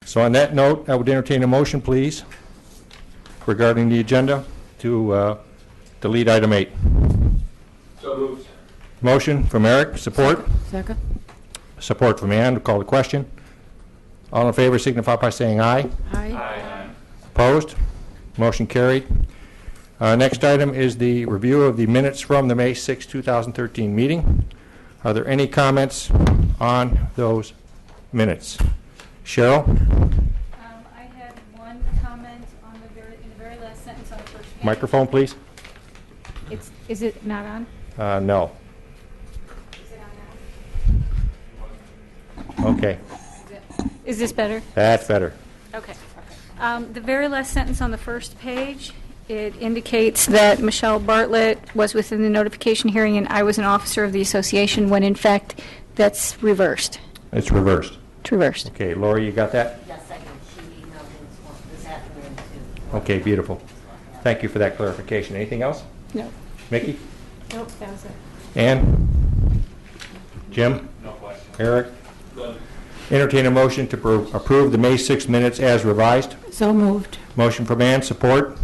So on that note, I would entertain a motion, please, regarding the agenda to delete item 8. So moved. Motion from Eric, support. Second. Support from Ann. We'll call the question. All in favor signify by saying aye. Aye. Opposed? Motion carried. Next item is the review of the minutes from the May 6, 2013 meeting. Are there any comments on those minutes? Cheryl? I had one comment on in the very last sentence on the first page. Microphone, please. Is it not on? No. Is it on now? Okay. Is this better? That's better. Okay. The very last sentence on the first page, it indicates that Michelle Bartlett was within the notification hearing and I was an officer of the association, when in fact that's reversed. It's reversed. It's reversed. Okay, Lori, you got that? Yes, I did. She emailed me this afternoon, too. Okay, beautiful. Thank you for that clarification. Anything else? No. Mickey? Nope, that was it. Ann? Jim? No question. Eric? Good. Entertain a motion to approve the May 6 minutes as revised. So moved. Motion from Ann, support.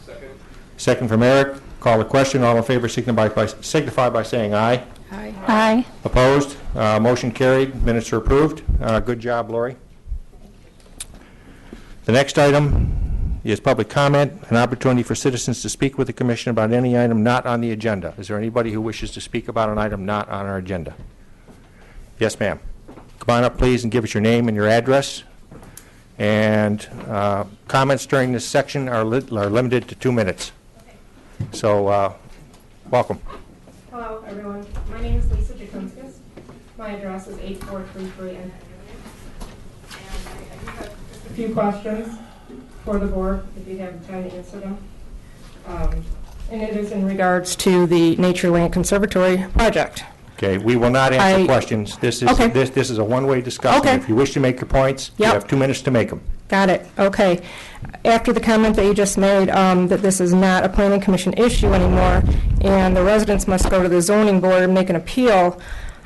Second. Second from Eric. Call the question. All in favor signify by saying aye. Aye. Aye. Opposed? Motion carried. Minutes are approved. Good job, Lori. The next item is public comment, an opportunity for citizens to speak with the commission about any item not on the agenda. Is there anybody who wishes to speak about an item not on our agenda? Yes, ma'am. Come on up, please, and give us your name and your address. And comments during this section are limited to 2 minutes. So, welcome. Hello, everyone. My name is Lisa Jakunskis. My address is 8433 and I do have just a few questions for the board, if you have time to answer them. And it is in regards to the Nature Land Conservatory project. Okay, we will not answer questions. This is Okay. this is a one-way discussion. Okay. If you wish to make your points, you Yep. have 2 minutes to make them. Got it. Okay. After the comment that you just made, that this is not a planning commission issue anymore, and the residents must go to the zoning board and make an appeal,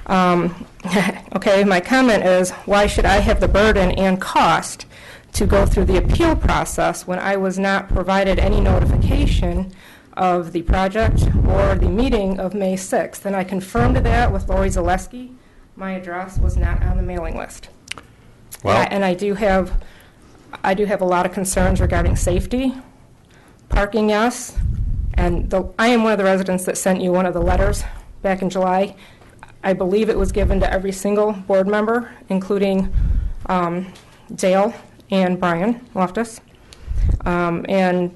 okay, my comment is, why should I have the burden and cost to go through the appeal process when I was not provided any notification of the project or the meeting of May 6th? And I confirmed that with Lori Zaleski. My address was not on the mailing list. Well, And I do have a lot of concerns regarding safety, parking, yes, and I am one of the residents that sent you one of the letters back in July. I believe it was given to every single board member, including Dale and Brian Loftus. And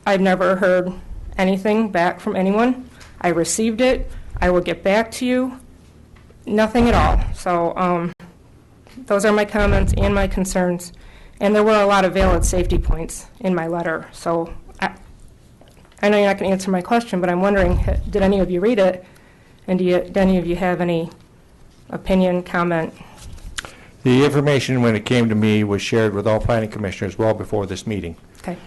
I've never heard anything back from anyone. I received it. I will get back to you. Nothing at all. So those are my comments and my concerns. And there were a lot of valid safety points in my letter. So I know you're not going to answer my question, but I'm wondering, did any of you read it? And did any of you have any opinion, comment? the information, when it came to me, was shared with all planning commissioners well before this meeting. Okay.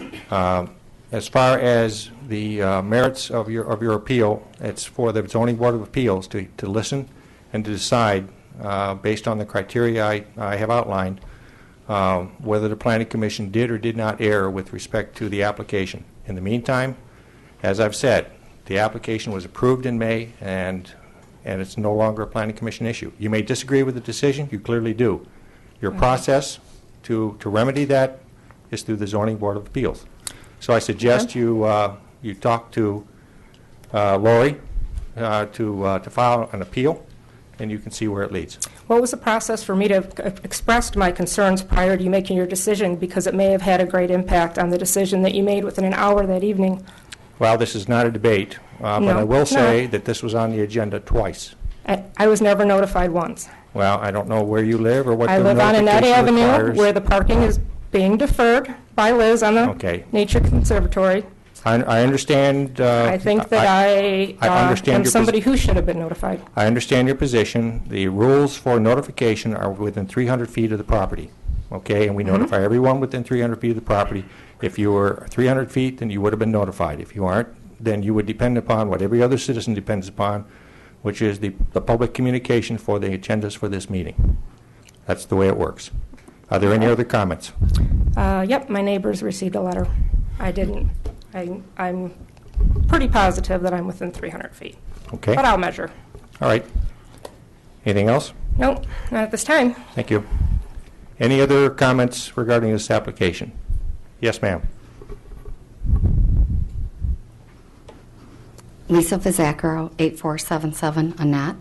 As far as the merits of your appeal, it's for the Zoning Board of Appeals to listen and to decide, based on the criteria I have outlined, whether the Planning Commission did or did not err with respect to the application. In the meantime, as I've said, the application was approved in May, and it's no longer a Planning Commission issue. You may disagree with the decision. You clearly do. Your process to remedy that is through the Zoning Board of Appeals. So I suggest you talk to Lori to file an appeal, and you can see where it leads. What was the process for me to have expressed my concerns prior to you making your decision, because it may have had a great impact on the decision that you made within an hour that evening? Well, this is not a debate, but No, I will it's say not. that this was on the agenda twice. I was never notified once. Well, I don't know where you live or what I the live on Annette notification Avenue, requires. where the parking is being deferred by Liz on the Okay. Nature Conservatory. I understand. I think that I understand am your somebody who should have been notified. I understand your position. The rules for notification are within 300 feet of the property, okay? And we notify everyone within 300 feet of the property. If you were 300 feet, then you would have been notified. If you aren't, then you would depend upon what every other citizen depends upon, which is the public communication for the agendas for this meeting. That's the way it works. Are there any other comments? Yep, my neighbors received a letter. I didn't. I'm pretty positive that I'm within 300 feet, Okay, but I'll measure. all right. Anything else? Nope, not at this time. Thank you. Any other comments regarding this application? Yes, ma'am. Lisa Vizzacaro, 8477 Annette.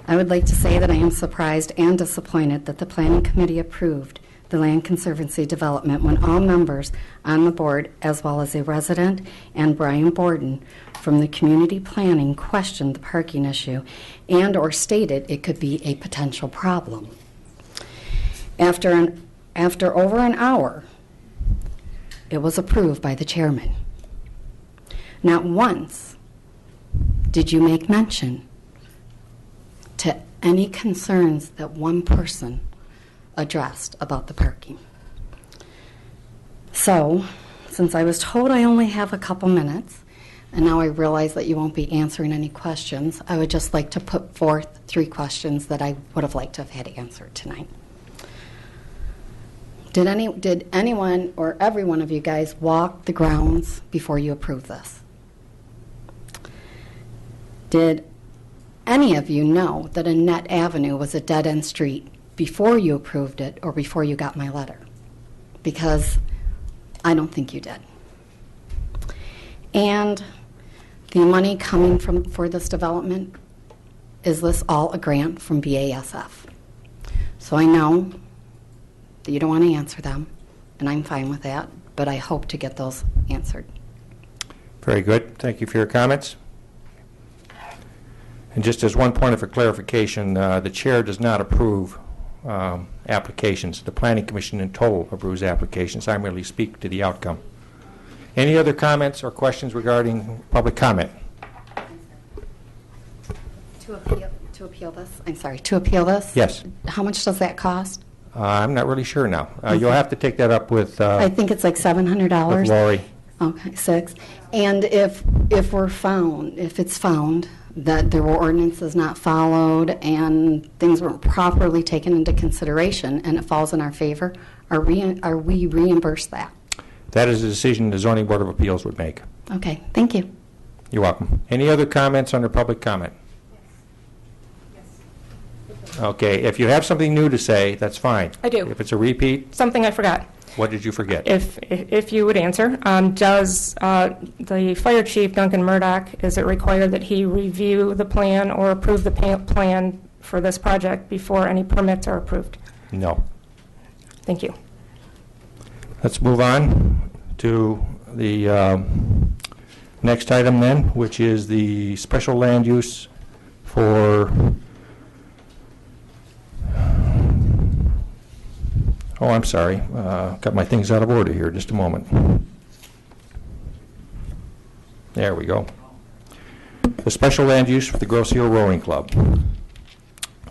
I would like to say that I am surprised and disappointed that the Planning Committee approved the Land Conservancy development when all members on the board, as well as a resident and Brian Borden from the Community Planning, questioned the parking issue and or stated it could be a potential problem. After over an hour, it was approved by the chairman. Not once did you make mention to any concerns that one person addressed about the parking. So, since I was told I only have a couple minutes, and now I realize that you won't be answering any questions, I would just like to put forth 3 questions that I would have liked to have had answered tonight. Did anyone or every one of you guys walk the grounds before you approved this? Did any of you know that Annette Avenue was a dead-end street before you approved it or before you got my letter? Because I don't think you did. And the money coming for this development, is this all a grant from BASF? So I know that you don't want to answer them, and I'm fine with that, but I hope to get those answered. Very good. Thank you for your comments. And just as one point of clarification, the chair does not approve applications. The Planning Commission in total approves applications. I merely speak to the outcome. Any other comments or questions regarding public comment? To appeal this? I'm sorry, to appeal this? Yes. How much does that cost? I'm not really sure now. You'll have to take that up with I think it's like $700. Lori. Okay, 6. And if it's found that there were ordinances not followed and things weren't properly taken into consideration and it falls in our favor, are we reimbursed that? That is a decision the Zoning Board of Appeals would make. Okay, thank you. You're welcome. Any other comments under public comment? Okay, if you have something new to say, that's fine. I do. If it's a repeat, Something I forgot. what did you forget? If you would answer, does the fire chief, Duncan Murdoch, is it required that he review the plan or approve the plan for this project before any permits are approved? No. Thank you. Let's move on to the next item then, which is the special land use for, oh, I'm sorry, got my things out of order here, just a moment. There we go. The special land use for the Grosse Ile Rowing Club.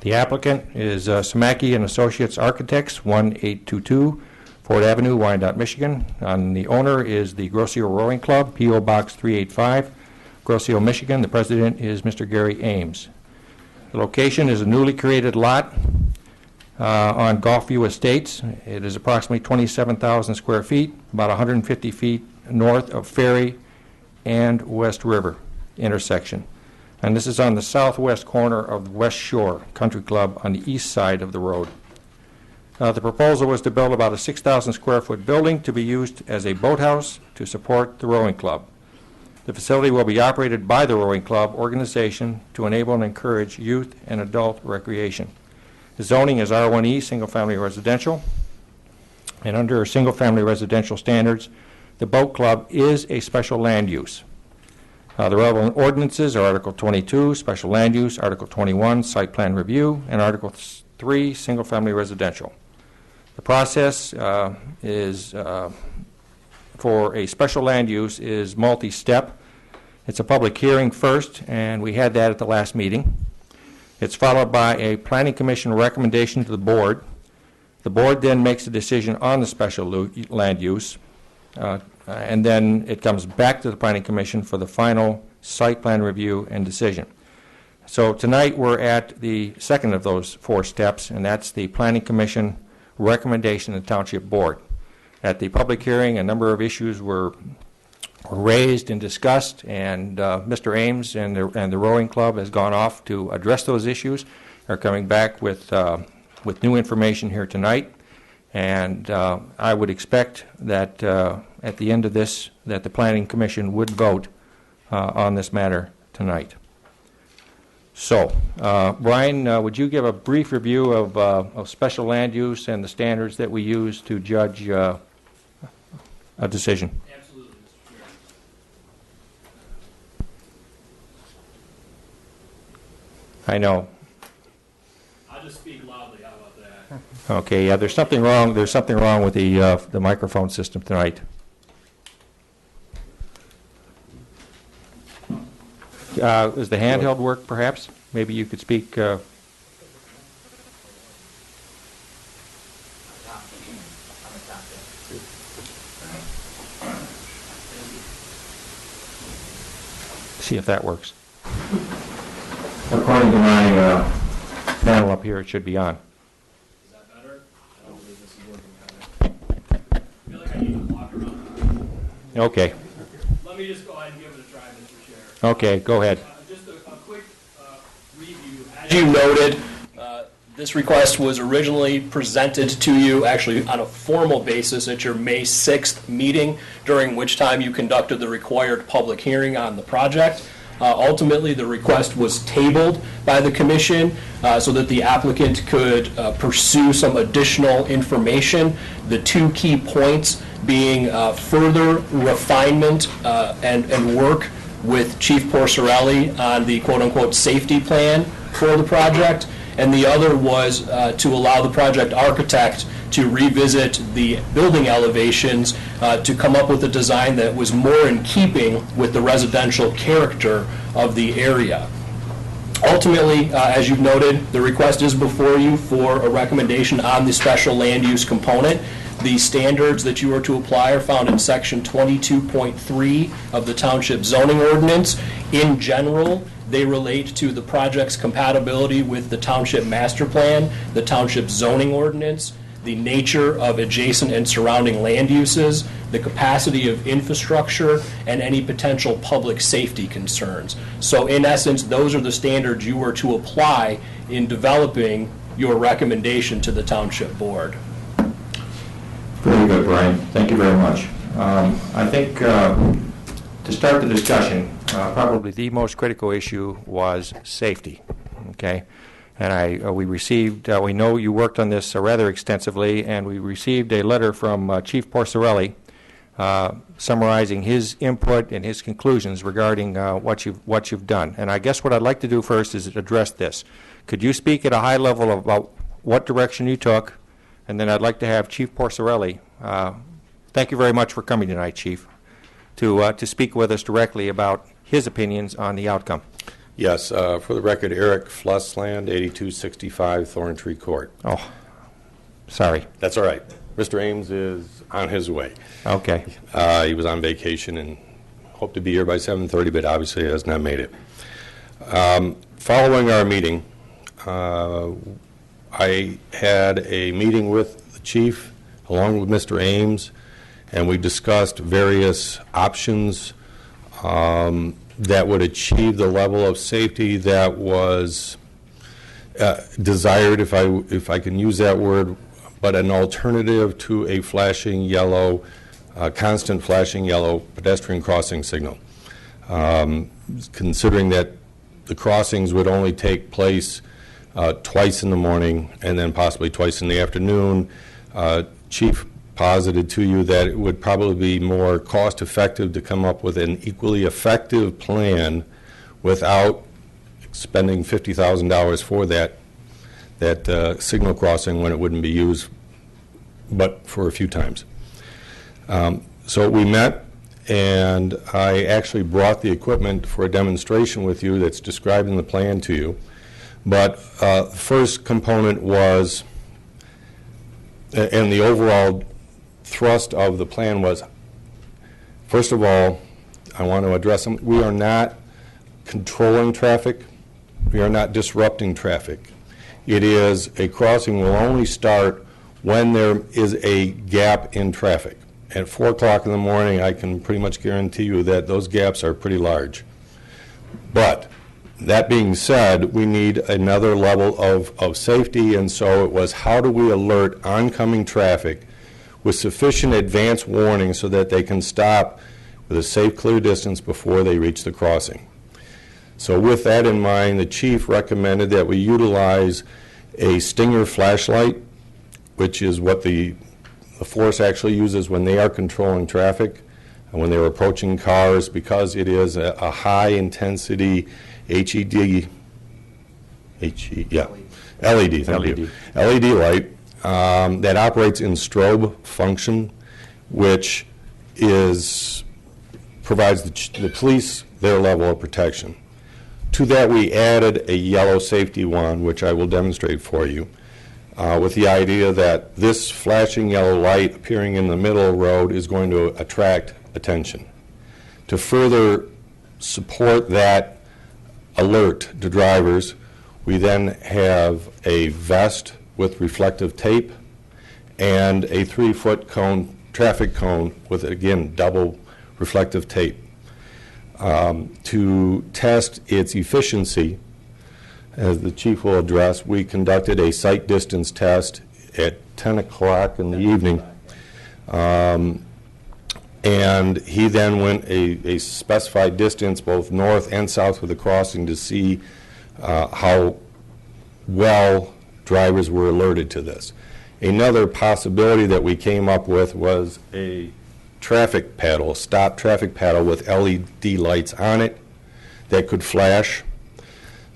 The applicant is Samaki and Associates Architects, 1822 Ford Avenue, Wyandotte, Michigan. And the owner is the Grosse Ile Rowing Club, P.O. Box 385, Grosse Ile, Michigan. The president is Mr. Gary Ames. The location is a newly created lot on Gulfview Estates. It is approximately 27,000 square feet, about 150 feet north of Ferry and West River intersection. And this is on the southwest corner of the West Shore Country Club on the east side of the road. The proposal was to build about a 6,000 square foot building to be used as a boathouse to support the rowing club. The facility will be operated by the rowing club organization to enable and encourage youth and adult recreation. The zoning is R1E, single-family residential, and under single-family residential standards, the boat club is a special land use. The relevant ordinances are Article 22, special land use, Article 21, site plan review, and Article 3, single-family residential. The process is for a special land use is multi-step. It's a public hearing first, and we had that at the last meeting. It's followed by a Planning Commission recommendation to the board. The board then makes a decision on the special land use, and then it comes back to the Planning Commission for the final site plan review and decision. So tonight we're at the second of those 4 steps, and that's the Planning Commission recommendation of the Township Board. At the public hearing, a number of issues were raised and discussed, and Mr. Ames and the Rowing Club has gone off to address those issues. They're coming back with new information here tonight, and I would expect that at the end of this, that the Planning Commission would vote on this matter tonight. So, Brian, would you give a brief review of special land use and the standards that we use to judge a decision? Absolutely, Mr. Chair. I know. I'll just speak loudly. How about that? Okay, yeah, there's something wrong. There's something wrong with the microphone system tonight. Does the handheld work, perhaps? Maybe you could speak. See if that works. According to my panel up here, it should be on. Is that better? I don't believe this is working better. I feel like I need to walk around. Okay. Let me just go ahead and give it a try, Mr. Chair. Okay, go ahead. Just a quick review. As you noted, this request was originally presented to you actually on a formal basis at your May 6th meeting, during which time you conducted the required public hearing on the project. Ultimately, the request was tabled by the commission so that the applicant could pursue some additional information. The two key points being further refinement and work with Chief Porcerelli on the quote-unquote safety plan for the project, and the other was to allow the project architect to revisit the building elevations to come up with a design that was more in keeping with the residential character of the area. Ultimately, as you've noted, the request is before you for a recommendation on the special land use component. The standards that you are to apply are found in section 22.3 of the Township zoning ordinance. In general, they relate to the project's compatibility with the Township master plan, the Township zoning ordinance, the nature of adjacent and surrounding land uses, the capacity of infrastructure, and any potential public safety concerns. So in essence, those are the standards you were to apply in developing your recommendation to the Township Board. Very good, Brian. Thank you very much. I think to start the discussion, probably the most critical issue was safety. Okay, and we received. We know you worked on this rather extensively, and we received a letter from Chief Porcerelli summarizing his input and his conclusions regarding what you've done. And I guess what I'd like to do first is address this. Could you speak at a high level about what direction you took? And then I'd like to have Chief Porcerelli, thank you very much for coming tonight, Chief, to speak with us directly about his opinions on the outcome. Yes, for the record, Eric Flussland, 8265 Thorntree Court. Oh, sorry. That's all right. Mr. Ames is on his way. Okay. He was on vacation and hoped to be here by 7:30, but obviously has not made it. Following our meeting, I had a meeting with the chief along with Mr. Ames, and we discussed various options that would achieve the level of safety that was desired, if I can use that word, but an alternative to a flashing yellow, constant flashing yellow pedestrian crossing signal. Considering that the crossings would only take place twice in the morning and then possibly twice in the afternoon, Chief posited to you that it would probably be more cost effective to come up with an equally effective plan without spending $50,000 for that signal crossing when it wouldn't be used but for a few times. So we met, and I actually brought the equipment for a demonstration with you that's described in the plan to you. But first component was, and the overall thrust of the plan was, first of all, I want to address them. We are not controlling traffic. We are not disrupting traffic. It is a crossing will only start when there is a gap in traffic. At 4 o'clock in the morning, I can pretty much guarantee you that those gaps are pretty large. But that being said, we need another level of safety, and so it was, how do we alert oncoming traffic with sufficient advance warning so that they can stop with a safe, clear distance before they reach the crossing? So with that in mind, the chief recommended that we utilize a Stinger flashlight, which is what the force actually uses when they are controlling traffic and when they're approaching cars, because it is a high-intensity LED, thank you. LED light that operates in strobe function, which provides the police their level of protection. To that, we added a yellow safety wand, which I will demonstrate for you, with the idea that this flashing yellow light appearing in the middle of the road is going to attract attention. To further support that alert to drivers, we then have a vest with reflective tape and a 3-foot cone, traffic cone with, again, double reflective tape. To test its efficiency, as the chief will address, we conducted a sight distance test at 10 o'clock in the evening. And he then went a specified distance both north and south of the crossing to see how well drivers were alerted to this. Another possibility that we came up with was a traffic paddle, stop traffic paddle with LED lights on it that could flash.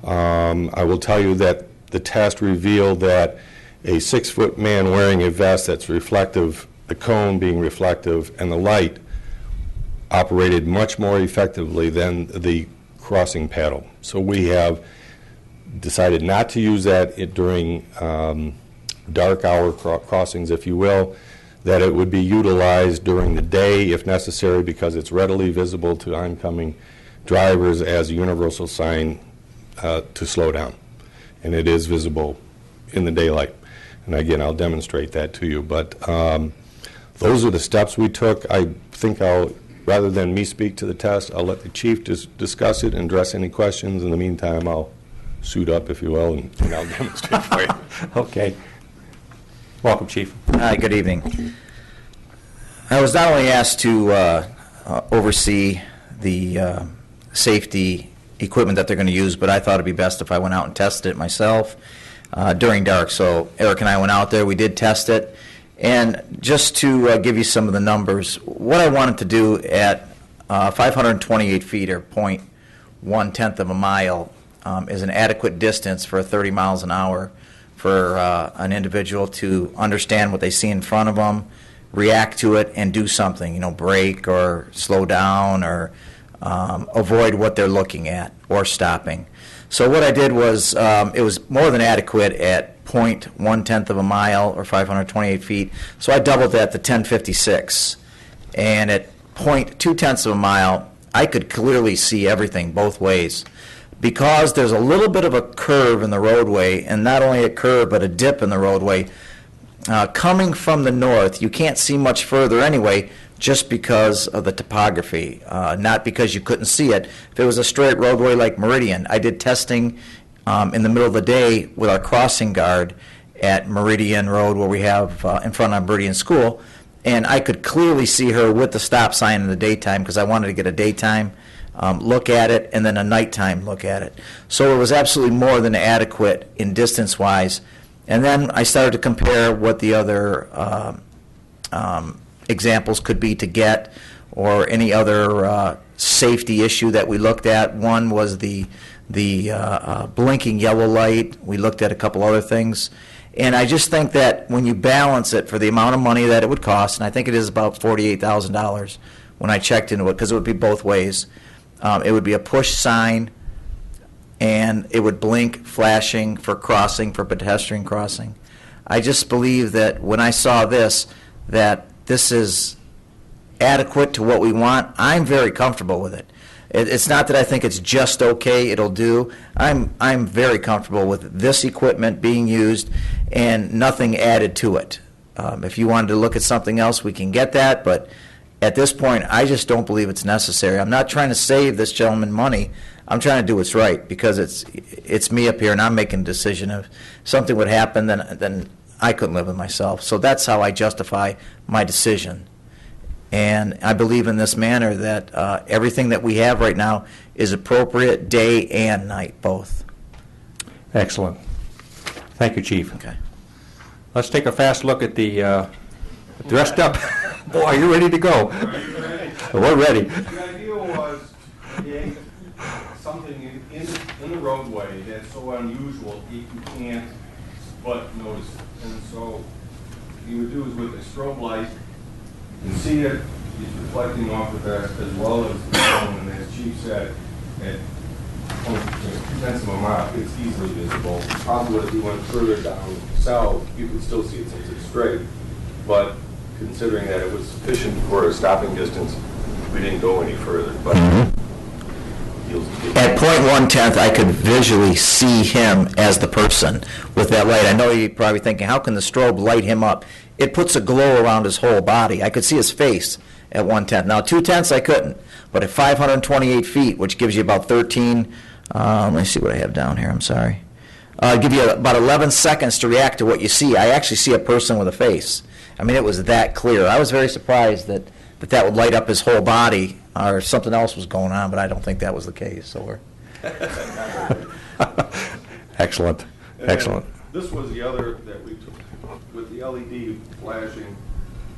I will tell you that the test revealed that a 6-foot man wearing a vest that's reflective, the cone being reflective, and the light operated much more effectively than the crossing paddle. So we have decided not to use that during dark hour crossings, if you will, that it would be utilized during the day if necessary, because it's readily visible to oncoming drivers as a universal sign to slow down. And it is visible in the daylight. And again, I'll demonstrate that to you. But those are the steps we took. I think rather than me speak to the test, I'll let the chief discuss it and address any questions. In the meantime, I'll suit up, if you will, and I'll demonstrate for you. Okay. Welcome, Chief. Hi, good evening. I was not only asked to oversee the safety equipment that they're going to use, but I thought it'd be best if I went out and tested it myself during dark. So Eric and I went out there, we did test it, and just to give you some of the numbers, what I wanted to do at 528 feet or 0.1 of a mile is an adequate distance for 30 miles an hour for an individual to understand what they see in front of them, react to it, and do something, brake or slow down or avoid what they're looking at or stopping. So what I did was, it was more than adequate at 0.1 of a mile or 528 feet, so I doubled that to 1056. And at 0.2 of a mile, I could clearly see everything both ways. Because there's a little bit of a curve in the roadway, and not only a curve but a dip in the roadway, coming from the north, you can't see much further anyway, just because of the topography, not because you couldn't see it. If it was a straight roadway like Meridian, I did testing in the middle of the day with our crossing guard at Meridian Road, where we have in front of Meridian School, and I could clearly see her with the stop sign in the daytime because I wanted to get a daytime look at it and then a nighttime look at it. So it was absolutely more than adequate in distance-wise. And then I started to compare what the other examples could be to get, or any other safety issue that we looked at. One was the blinking yellow light. We looked at a couple other things. And I just think that when you balance it for the amount of money that it would cost, and I think it is about $48,000 when I checked into it, because it would be both ways. It would be a push sign, and it would blink, flashing for crossing, for pedestrian crossing. I just believe that when I saw this, that this is adequate to what we want. I'm very comfortable with it. It's not that I think it's just okay, it'll do. I'm very comfortable with this equipment being used and nothing added to it. If you wanted to look at something else, we can get that, but at this point, I just don't believe it's necessary. I'm not trying to save this gentleman money. I'm trying to do what's right, because it's me up here, and I'm making a decision. If something would happen, then I couldn't live with myself. So that's how I justify my decision. And I believe in this manner that everything that we have right now is appropriate day and night, both. Excellent. Thank you, Chief. Okay. Let's take a fast look at the dressed up. Boy, you're ready to go. We're ready. The idea was to create something in the roadway that's so unusual you can't but notice it. And so what you would do is with a strobe light, you can see it, it's reflecting off the vest as well as the phone, and as Chief said, at 2/10 of a mile, it's easily visible. Probably if you went further down south, you could still see it since it's straight. But considering that it was sufficient for a stopping distance, we didn't go any further. But At .1/10, I could visually see him as the person with that light. I know you're probably thinking, how can the strobe light him up? It puts a glow around his whole body. I could see his face at 1/10. Now, 2/10 I couldn't, but at 528 feet, which gives you about 13, let me see what I have down here, I'm sorry. Give you about 11 seconds to react to what you see. I actually see a person with a face. I mean, it was that clear. I was very surprised that would light up his whole body, or something else was going on, but I don't think that was the case. So we're Excellent. Excellent. this was the other that we took with the LED flashing.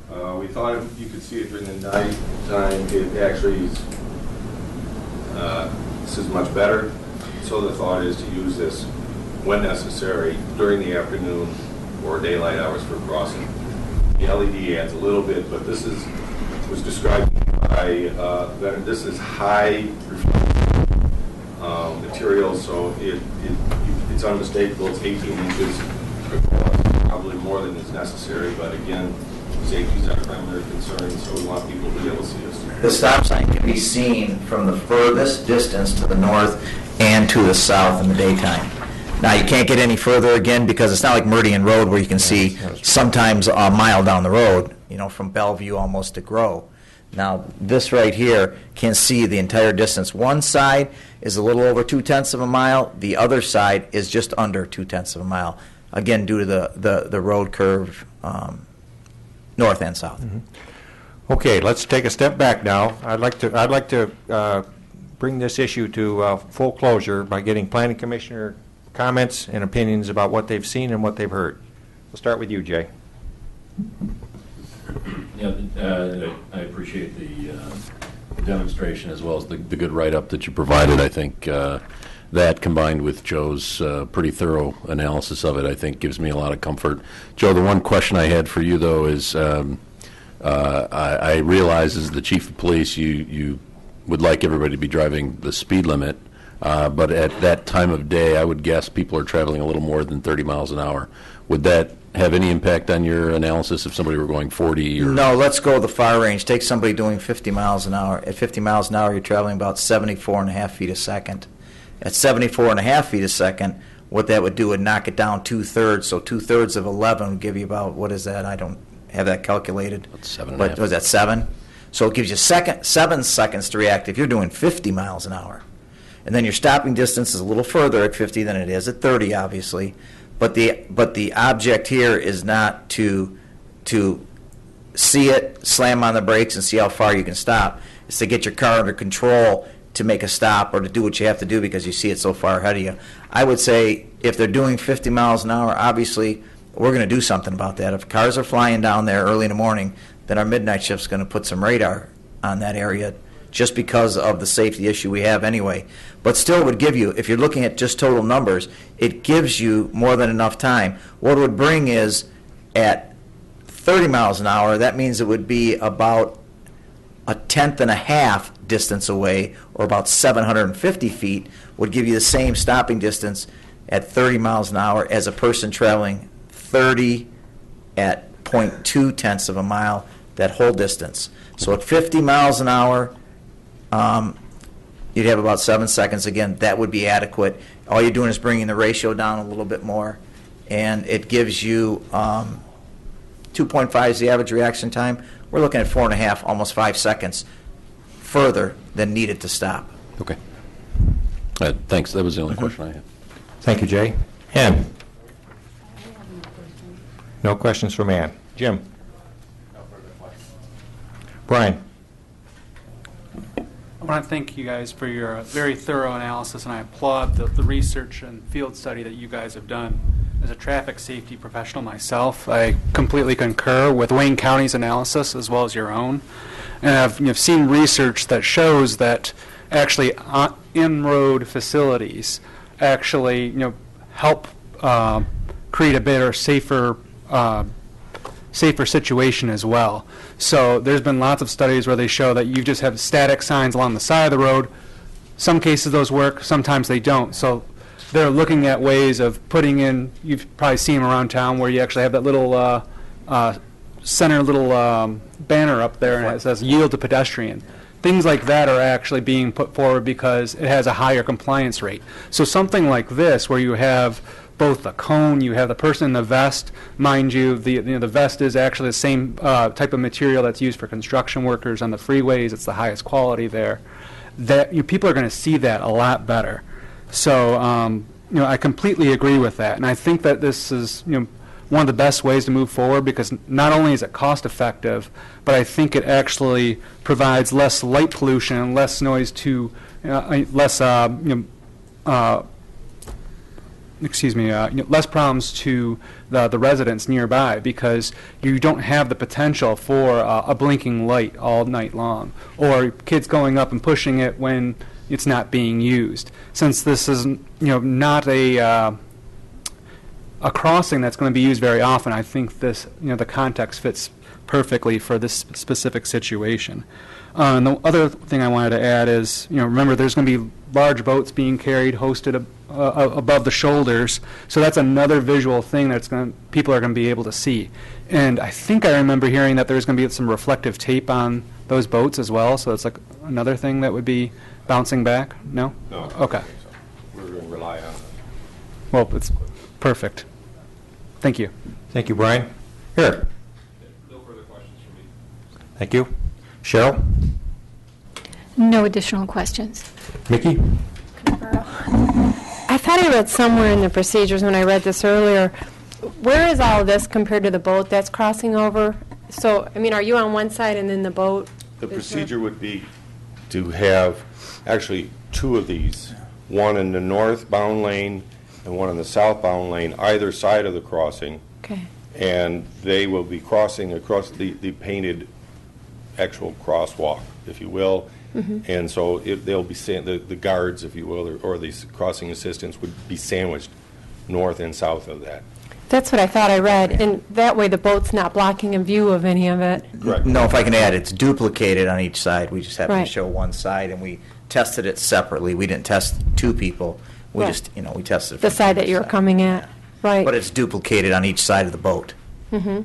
We thought you could see it during the night time. It actually is, this is much better. So the thought is to use this when necessary during the afternoon or daylight hours for crossing. The LED adds a little bit, but this was described by Veteran. This is high material, so it's unmistakable. It's 18 inches across, probably more than is necessary, but again, safety is our primary concern, so we want people to be able to see us. The stop sign can be seen from the furthest distance to the north and to the south in the daytime. Now, you can't get any further, again, because it's not like Meridian Road where you can see sometimes a mile down the road, from Bellevue almost to Grow. Now, this right here can see the entire distance. One side is a little over 2/10 of a mile. The other side is just under 2/10 of a mile, again, due to the road curve north and south. Okay, let's take a step back now. I'd like to bring this issue to full closure by getting Planning Commissioner comments and opinions about what they've seen and what they've heard. We'll start with you, Jay. Yeah, I appreciate the demonstration as well as the good write-up that you provided. I think that combined with Joe's pretty thorough analysis of it, I think gives me a lot of comfort. Joe, the one question I had for you, though, is I realize as the chief of police, you would like everybody to be driving the speed limit, but at that time of day, I would guess people are traveling a little more than 30 miles an hour. Would that have any impact on your analysis if somebody were going 40? Or? No, let's go the far range. Take somebody doing 50 miles an hour. At 50 miles an hour, you're traveling about 74.5 feet a second. At 74.5 feet a second, what that would do would knock it down 2/3. So 2/3 of 11 would give you about, what is that? I don't have that calculated. About 7.5. But was that 7? So it gives you 7 seconds to react if you're doing 50 miles an hour. And then your stopping distance is a little further at 50 than it is at 30, obviously. But the object here is not to see it, slam on the brakes, and see how far you can stop. It's to get your car under control to make a stop or to do what you have to do because you see it so far ahead of you. I would say if they're doing 50 miles an hour, obviously we're going to do something about that. If cars are flying down there early in the morning, then our midnight shift's going to put some radar on that area just because of the safety issue we have anyway. But still, it would give you, if you're looking at just total numbers, it gives you more than enough time. What it would bring is, at 30 miles an hour, that means it would be about a 1/10.5 distance away, or about 750 feet, would give you the same stopping distance at 30 miles an hour as a person traveling 30 at 0.2 of a mile, that whole distance. So at 50 miles an hour, you'd have about 7 seconds. Again, that would be adequate. All you're doing is bringing the ratio down a little bit more, and it gives you 2.5 is the average reaction time. We're looking at 4.5, almost 5 seconds further than needed to stop. Okay. Thanks. That was the only question I had. Thank you, Jay. Ann? No questions from Ann. Jim? Brian? I want to thank you guys for your very thorough analysis, and I applaud the research and field study that you guys have done. As a traffic safety professional myself, I completely concur with Wayne County's analysis as well as your own. And I've seen research that shows that actually in-road facilities actually help create a better, safer situation as well. So there's been lots of studies where they show that you just have static signs along the side of the road. Some cases those work, sometimes they don't. So they're looking at ways of putting in, you've probably seen them around town, where you actually have that little center little banner up there, and it says yield to pedestrian. Things like that are actually being put forward because it has a higher compliance rate. So something like this, where you have both the cone, you have the person in the vest. Mind you, the vest is actually the same type of material that's used for construction workers on the freeways. It's the highest quality there. That people are going to see that a lot better. So I completely agree with that, and I think that this is one of the best ways to move forward, because not only is it cost effective, but I think it actually provides less light pollution and less noise to less less problems to the residents nearby, because you don't have the potential for a blinking light all night long, or kids going up and pushing it when it's not being used. Since this is not a crossing that's going to be used very often, I think this the context fits perfectly for this specific situation. And the other thing I wanted to add is, remember, there's going to be large boats being carried, hosted above the shoulders. So that's another visual thing that's people are going to be able to see. And I think I remember hearing that there's going to be some reflective tape on those boats as well. So it's like another thing that would be bouncing back. No? No. Okay. We're going to rely on it. Well, it's perfect. Thank you. Thank you, Brian. Here. No further questions from me. Thank you. Cheryl? No additional questions. Mickey? I thought I read somewhere in the procedures when I read this earlier, where is all of this compared to the boat that's crossing over? So, are you on one side and then the boat? The procedure would be to have actually two of these, one in the northbound lane and one in the southbound lane, either side of the crossing. Okay. And they will be crossing across the painted actual crosswalk, if you will. Mm-hmm. And so they'll be the guards, if you will, or the crossing assistants would be sandwiched north and south of that. That's what I thought I read, and that way the boat's not blocking a view of any of it. Correct. No, if I can add, it's duplicated on each side. We just have Right. to show one side, and we tested it separately. We didn't test two people. We Right. just, we tested it The from side that each you're side. coming at, right. But it's duplicated on each side of the boat. Mm-hmm.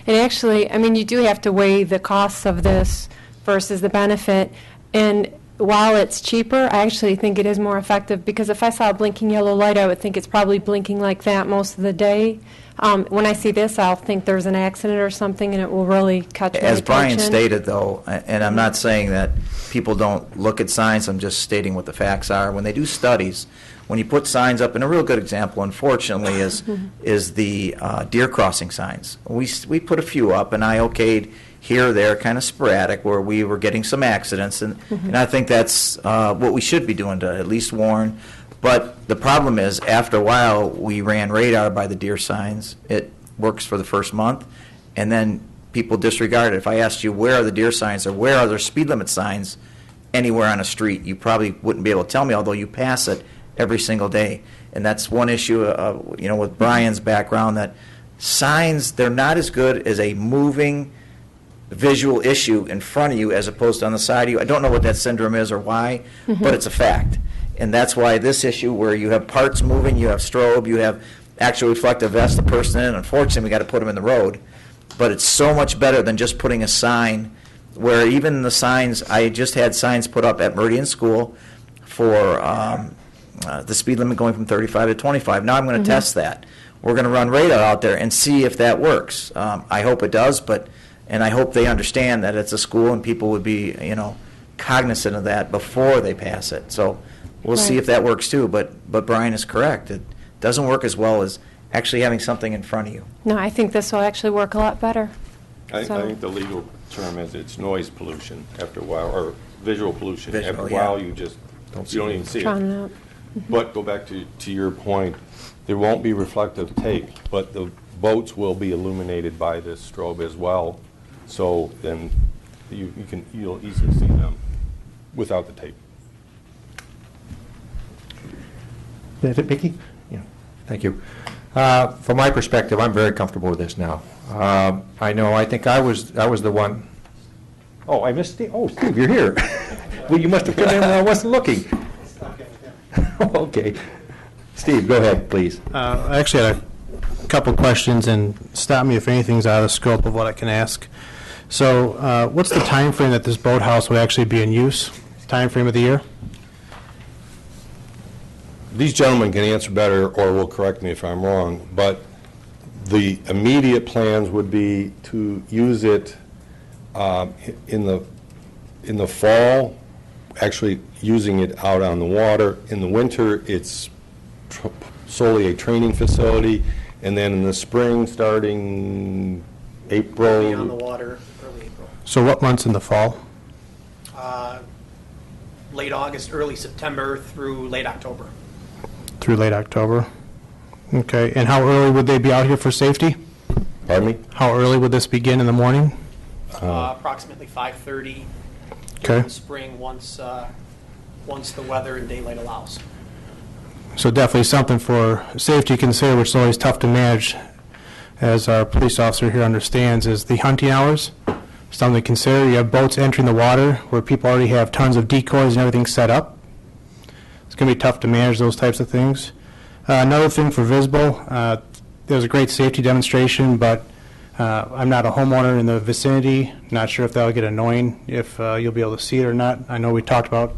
And actually, you do have to weigh the costs of this versus the benefit. And while it's cheaper, I actually think it is more effective, because if I saw a blinking yellow light, I would think it's probably blinking like that most of the day. When I see this, I'll think there's an accident or something, and it will really catch my As Brian attention. stated, though, and I'm not saying that people don't look at signs, I'm just stating what the facts are. When they do studies, when you put signs up, and a real good example, unfortunately, is the deer crossing signs. We put a few up, and I okayed here or there, kind of sporadic, where we were getting some accidents, and I think that's what we should be doing, to at least warn. But the problem is, after a while, we ran radar by the deer signs. It works for the first month, and then people disregard it. If I asked you, where are the deer signs, or where are there speed limit signs anywhere on a street, you probably wouldn't be able to tell me, although you pass it every single day. And that's one issue, with Brian's background, that signs, they're not as good as a moving visual issue in front of you as opposed to on the side of you. I don't know what that syndrome is or why, but it's a fact. And that's why this issue, where you have parts moving, you have strobe, you have actual reflective vest, the person in, unfortunately, we got to put them in the road. But it's so much better than just putting a sign, where even the signs, I just had signs put up at Meridian School for the speed limit going from 35 to 25. Now I'm going to test that. we're going to run radar out there and see if that works. I hope it does, and I hope they understand that it's a school and people would be, cognizant of that before they pass it. So we'll see Right. if that works too, but Brian is correct. It doesn't work as well as actually having something in front of you. No, I think this will actually work a lot better. I So- think the legal term is it's noise pollution after a while, or visual pollution. Visual, After a yeah. while, you don't even see it. Drown it out. But go back to your point, there won't be reflective tape, but the boats will be illuminated by this strobe as well. So then you'll easily see them without the tape. Is that it, Vicki? Yeah, thank you. From my perspective, I'm very comfortable with this now. I think I was the one. Oh, I missed Steve. Oh, Steve, you're here. Well, you must have come in when I wasn't looking. Okay. Steve, go ahead, please. I actually had a couple questions, and stop me if anything's out of the scope of what I can ask. So what's the time frame that this boathouse would actually be in use? Time frame of the year? These gentlemen can answer better or will correct me if I'm wrong, but the immediate plans would be to use it in the fall, actually using it out on the water. In the winter, it's solely a training facility, and then in the spring, starting April. On the water, early April. So what months in the fall? Late August, early September through late October. Through late October? Okay, and how early would they be out here for safety? Pardon me? How early would this begin in the morning? Approximately 5:30 Okay. in the spring, once the weather and daylight allows. So definitely something for safety to consider, which is always tough to manage, as our police officer here understands, is the hunting hours. Something to consider. You have boats entering the water where people already have tons of decoys and everything set up. It's going to be tough to manage those types of things. Another thing for Visible, there was a great safety demonstration, but I'm not a homeowner in the vicinity. Not sure if that'll get annoying, if you'll be able to see it or not. I know we talked about,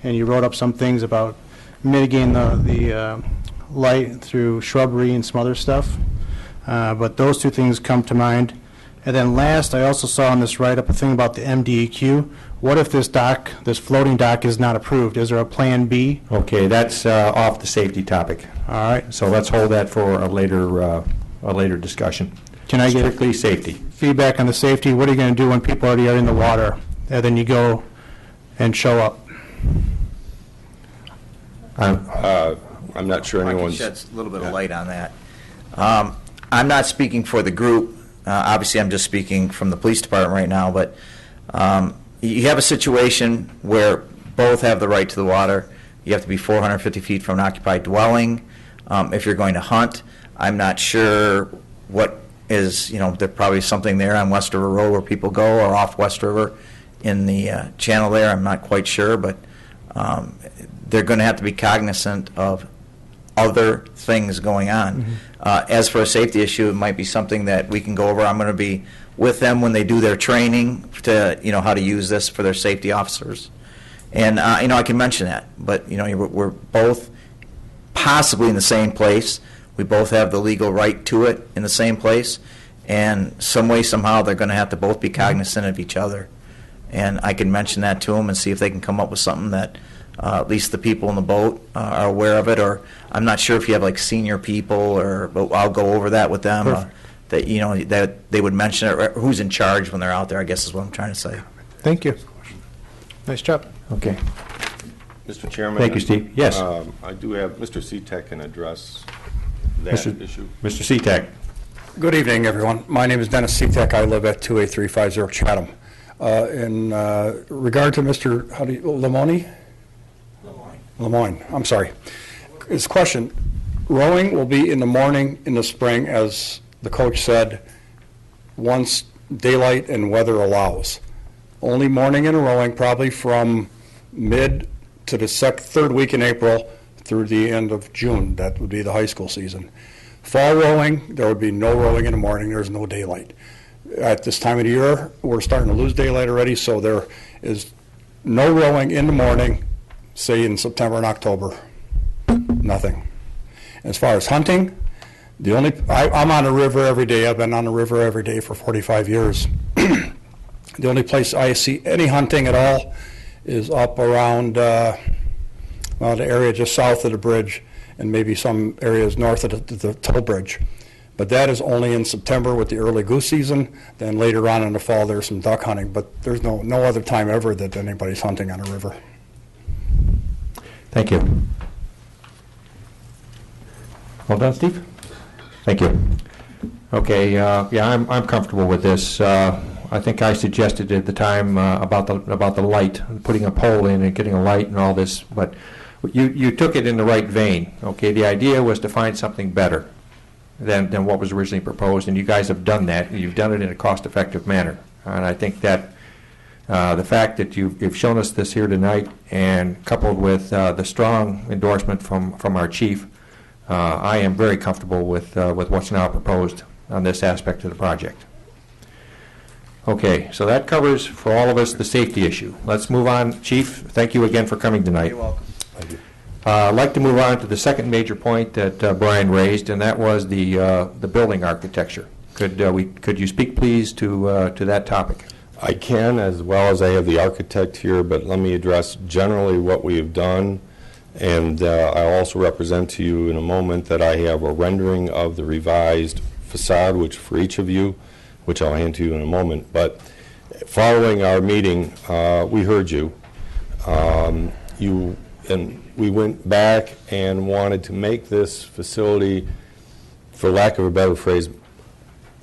and you wrote up some things about mitigating the light through shrubbery and some other stuff. But those two things come to mind. And then last, I also saw in this write-up a thing about the MDEQ. What if this dock, this floating dock, is not approved? Is there a plan B? Okay, that's off the safety topic. All right. So let's hold that for a later discussion. Can I get Strictly safety. feedback on the safety? What are you going to do when people already are in the water, and then you go and show up? I'm not sure I can anyone's... shed a little bit of light on that. I'm not speaking for the group. Obviously, I'm just speaking from the police department right now, but you have a situation where both have the right to the water. You have to be 450 feet from an occupied dwelling. If you're going to hunt, I'm not sure what is, there's probably something there on West River Road where people go, or off West River in the channel there. I'm not quite sure, but they're going to have to be cognizant of other things going on. As for a safety issue, it might be something that we can go over. I'm going to be with them when they do their training to, how to use this for their safety officers. And, I can mention that, but, we're both possibly in the same place. We both have the legal right to it in the same place. And some way, somehow, they're going to have to both be cognizant of each other. And I can mention that to them and see if they can come up with something that at least the people in the boat are aware of it. Or I'm not sure if you have like senior people, but I'll go over that with them. That that they would mention it. Or who's in charge when they're out there, I guess is what I'm trying to say. Thank you. Nice job. Okay. Mr. Chairman? Thank you, Steve. Yes. I do have, Mr. Cetek can address that issue. Mr. Cetek. Good evening, everyone. My name is Dennis Cetek. I live at 28350 Chatham. In regard to Mr. Lemoyne, I'm sorry. His question, rowing will be in the morning, in the spring, as the coach said, once daylight and weather allows. Only morning and rowing, probably from mid to the third week in April through the end of June. That would be the high school season. Fall rowing, there would be no rowing in the morning. There's no daylight. At this time of the year, we're starting to lose daylight already, so there is no rowing in the morning, say in September and October. Nothing. As far as hunting, I'm on the river every day. I've been on the river every day for 45 years. The only place I see any hunting at all is up around the area just south of the bridge and maybe some areas north of the toll bridge. But that is only in September with the early goose season. Then later on in the fall, there's some duck hunting. But there's no other time ever that anybody's hunting on a river. Thank you. Well done, Steve. Thank you. Okay, yeah, I'm comfortable with this. I think I suggested at the time about the light, putting a pole in and getting a light and all this, but you took it in the right vein. Okay, the idea was to find something better than what was originally proposed, and you guys have done that, and you've done it in a cost-effective manner. And I think that the fact that you've shown us this here tonight, and coupled with the strong endorsement from our chief, I am very comfortable with what's now proposed on this aspect of the project. Okay, so that covers for all of us the safety issue. Let's move on. Chief, thank you again for coming tonight. You're welcome. Thank you. I'd like to move on to the second major point that Brian raised, and that was the building architecture. Could you speak, please, to that topic? I can, as well as I have the architect here, but let me address generally what we have done. And I'll also represent to you in a moment that I have a rendering of the revised facade, which for each of you, which I'll hand to you in a moment. But following our meeting, we heard you. And we went back and wanted to make this facility, for lack of a better phrase,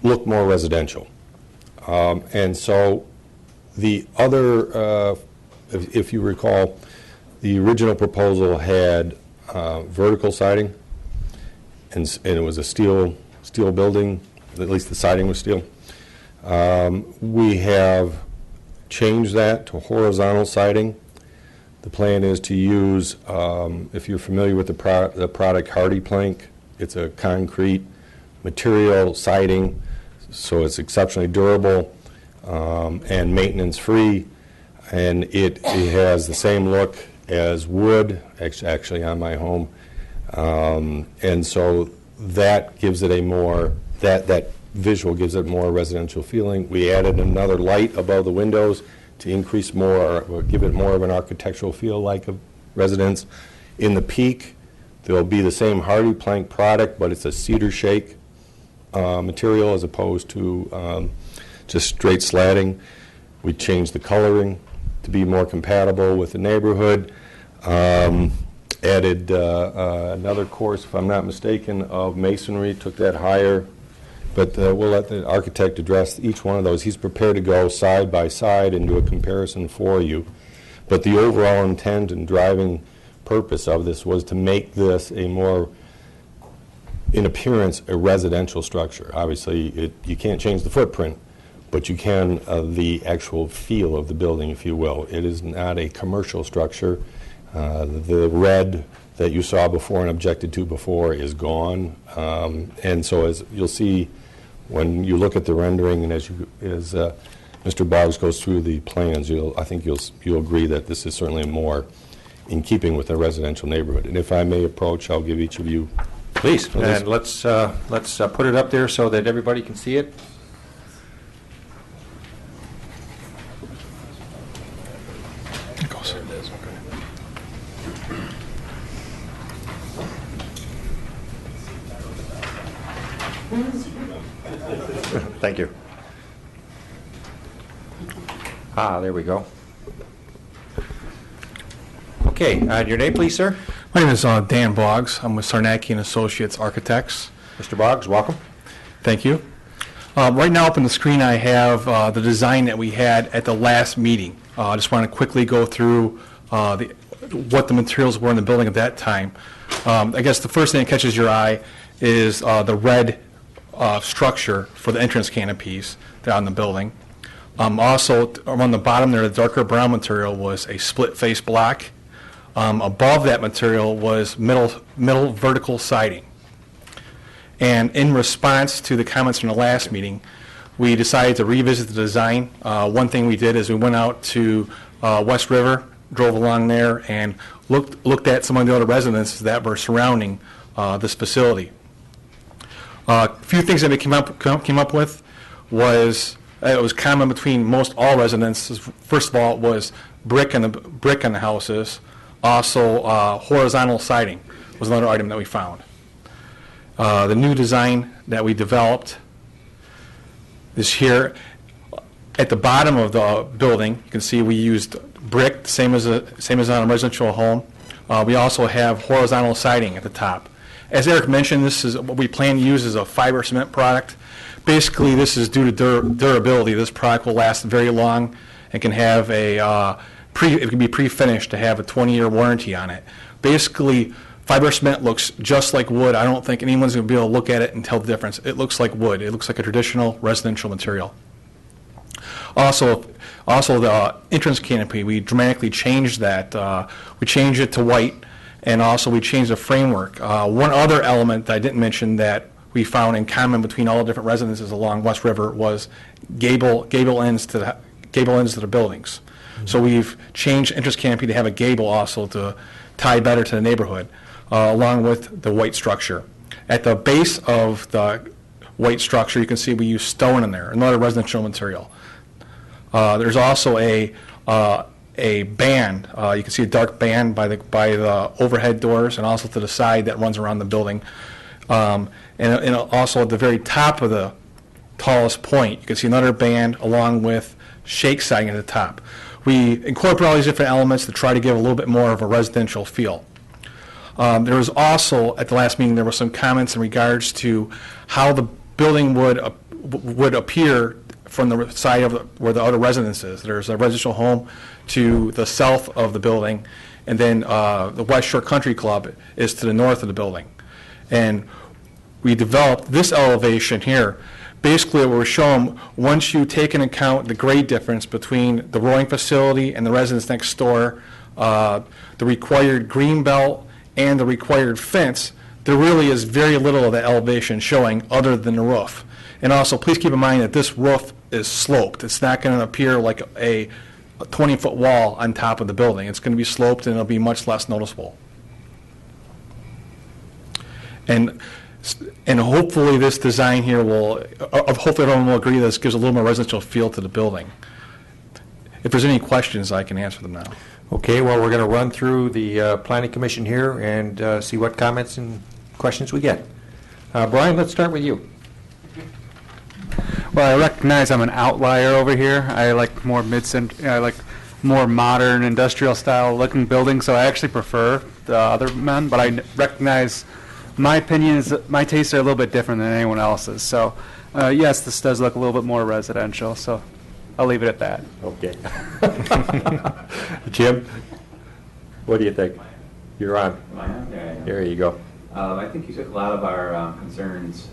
look more residential. And so the other, if you recall, the original proposal had vertical siding, and it was a steel building, at least the siding was steel. We have changed that to horizontal siding. The plan is to use, if you're familiar with the product Hardy Plank, it's a concrete material siding, so it's exceptionally durable and maintenance-free, and it has the same look as wood, actually on my home, and so that gives it a more, that visual gives it more residential feeling. We added another light above the windows to increase more, or give it more of an architectural feel like a residence. In the peak, there'll be the same Hardy Plank product, but it's a cedar shake material as opposed to just straight slatting. We changed the coloring to be more compatible with the neighborhood. Added another course, if I'm not mistaken, of masonry, took that higher. But we'll let the architect address each one of those. He's prepared to go side by side and do a comparison for you. But the overall intent and driving purpose of this was to make this a more, in appearance, a residential structure. Obviously, you can't change the footprint, but you can the actual feel of the building, if you will. It is not a commercial structure. The red that you saw before and objected to before is gone. And so as you'll see when you look at the rendering and as Mr. Boggs goes through the plans, I think you'll agree that this is certainly more in keeping with a residential neighborhood. And if I may approach, I'll give each of you. Please, and let's put it up there so that everybody can see it. Thank you. There we go. Okay, your name, please, sir? My name is Dan Boggs. I'm with Sarnacki and Associates Architects. Mr. Boggs, welcome. Thank you. Right now up on the screen I have the design that we had at the last meeting. I just want to quickly go through what the materials were in the building at that time. I guess the first thing that catches your eye is the red structure for the entrance canopies that are on the building. Also, on the bottom there, the darker brown material was a split-face block. Above that material was middle vertical siding. And in response to the comments from the last meeting, we decided to revisit the design. One thing we did is we went out to West River, drove along there, and looked at some of the other residences that were surrounding this facility. A few things that we came up with was, it was common between most all residences. First of all, it was brick in the houses. Also, horizontal siding was another item that we found. The new design that we developed is here. At the bottom of the building, you can see we used brick, same as on a residential home. We also have horizontal siding at the top. As Eric mentioned, this is what we plan to use as a fiber cement product. Basically, this is due to durability. This product will last very long and can have it can be pre-finished to have a 20-year warranty on it. Basically, fiber cement looks just like wood. I don't think anyone's going to be able to look at it and tell the difference. It looks like wood. It looks like a traditional residential material. Also the entrance canopy, we dramatically changed that. We changed it to white, and also we changed the framework. One other element that I didn't mention that we found in common between all the different residences along West River was gable ends to the buildings. So we've changed entrance canopy to have a gable also to tie better to the neighborhood, along with the white structure. At the base of the white structure, you can see we use stone in there, another residential material. There's also a band. You can see a dark band by the overhead doors, and also to the side that runs around the building. And also at the very top of the tallest point, you can see another band along with shake siding at the top. We incorporate all these different elements to try to give a little bit more of a residential feel. There was also, at the last meeting, there were some comments in regards to how the building would appear from the side of where the other residence is. There's a residential home to the south of the building, and then the West Shore Country Club is to the north of the building. And we developed this elevation here. Basically, what we're showing, once you take into account the grade difference between the rowing facility and the residence next door, the required green belt, and the required fence, there really is very little of that elevation showing other than the roof. And also, please keep in mind that this roof is sloped. It's not going to appear like a 20-foot wall on top of the building. It's going to be sloped, and it'll be much less noticeable. And hopefully this design here will, hopefully everyone will agree that this gives a little more residential feel to the building. If there's any questions, I can answer them now. Okay, well, we're going to run through the Planning Commission here and see what comments and questions we get. Brian, let's start with you. Well, I recognize I'm an outlier over here. I like more I like more modern industrial style looking buildings, so I actually prefer the other men, but I recognize my opinion is that my tastes are a little bit different than anyone else's. So, yes, this does look a little bit more residential, so I'll leave it at that. Okay. Jim, what do you think? You're on. There you go. I think you took a lot of our concerns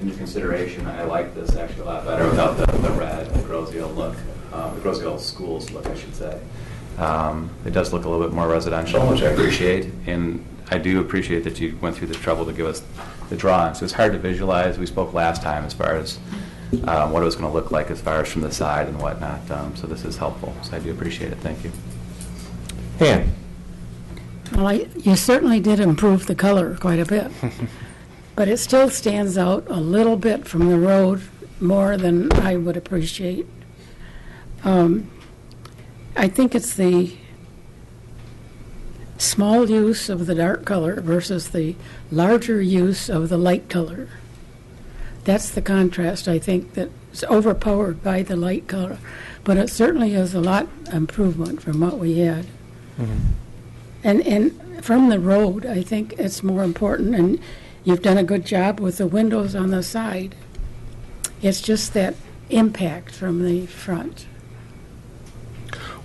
into consideration. I like this actually a lot better without the red, the Grosio look, the Grosio schools look, I should say. It does look a little bit more residential, which I appreciate, and I do appreciate that you went through the trouble to give us the drawings. It was hard to visualize. We spoke last time as far as what it was going to look like as far as from the side and whatnot, so this is helpful. So I do appreciate it. Thank you. Ann. Well, you certainly did improve the color quite a bit, but it still stands out a little bit from the road more than I would appreciate. I think it's the small use of the dark color versus the larger use of the light color. That's the contrast, I think, that's overpowered by the light color. But it certainly is a lot improvement from what we had. Mm-hmm. And from the road, I think it's more important, and you've done a good job with the windows on the side. It's just that impact from the front.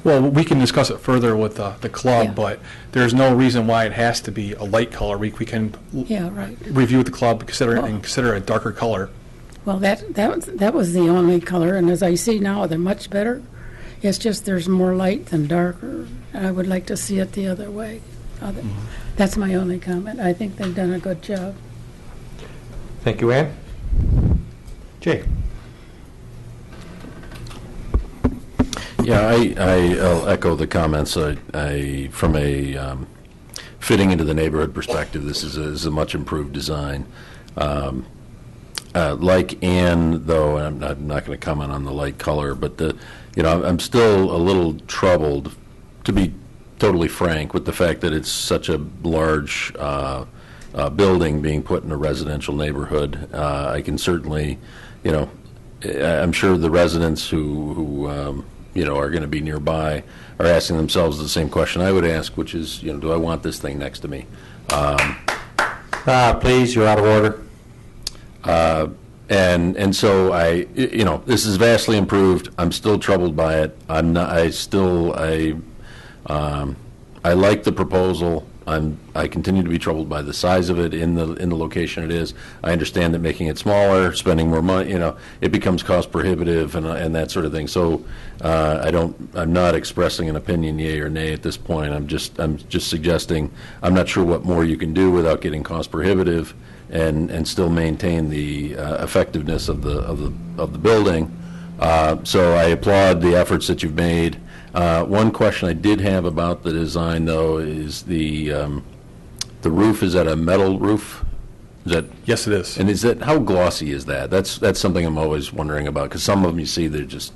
Well, we can discuss it further with the club, but there's no reason why it has to be a light color. We can review with the club, consider a darker color. Well, that was the only color, and as I see now, they're much better. It's just there's more light than darker. I would like to see it the other way. That's my only comment. I think they've done a good job. Thank you, Ann. Jay. Yeah, I'll echo the comments. From a fitting into the neighborhood perspective, this is a much improved design. Like Ann, though, and I'm not going to comment on the light color, but I'm still a little troubled, to be totally frank, with the fact that it's such a large building being put in a residential neighborhood. I can certainly, I'm sure the residents who are going to be nearby are asking themselves the same question I would ask, which is, do I want this thing next to me? Please, you're out of order. And so this is vastly improved. I'm still troubled by it. I like the proposal. I continue to be troubled by the size of it in the location it is. I understand that making it smaller, spending more money, it becomes cost prohibitive and that sort of thing. So I'm not expressing an opinion, yay or nay, at this point. I'm just suggesting I'm not sure what more you can do without getting cost prohibitive and still maintain the effectiveness of the building. So I applaud the efforts that you've made. One question I did have about the design, though, is the roof. Is that a metal roof? Is that? Yes, it is. And how glossy is that? That's something I'm always wondering about, because some of them you see they're just,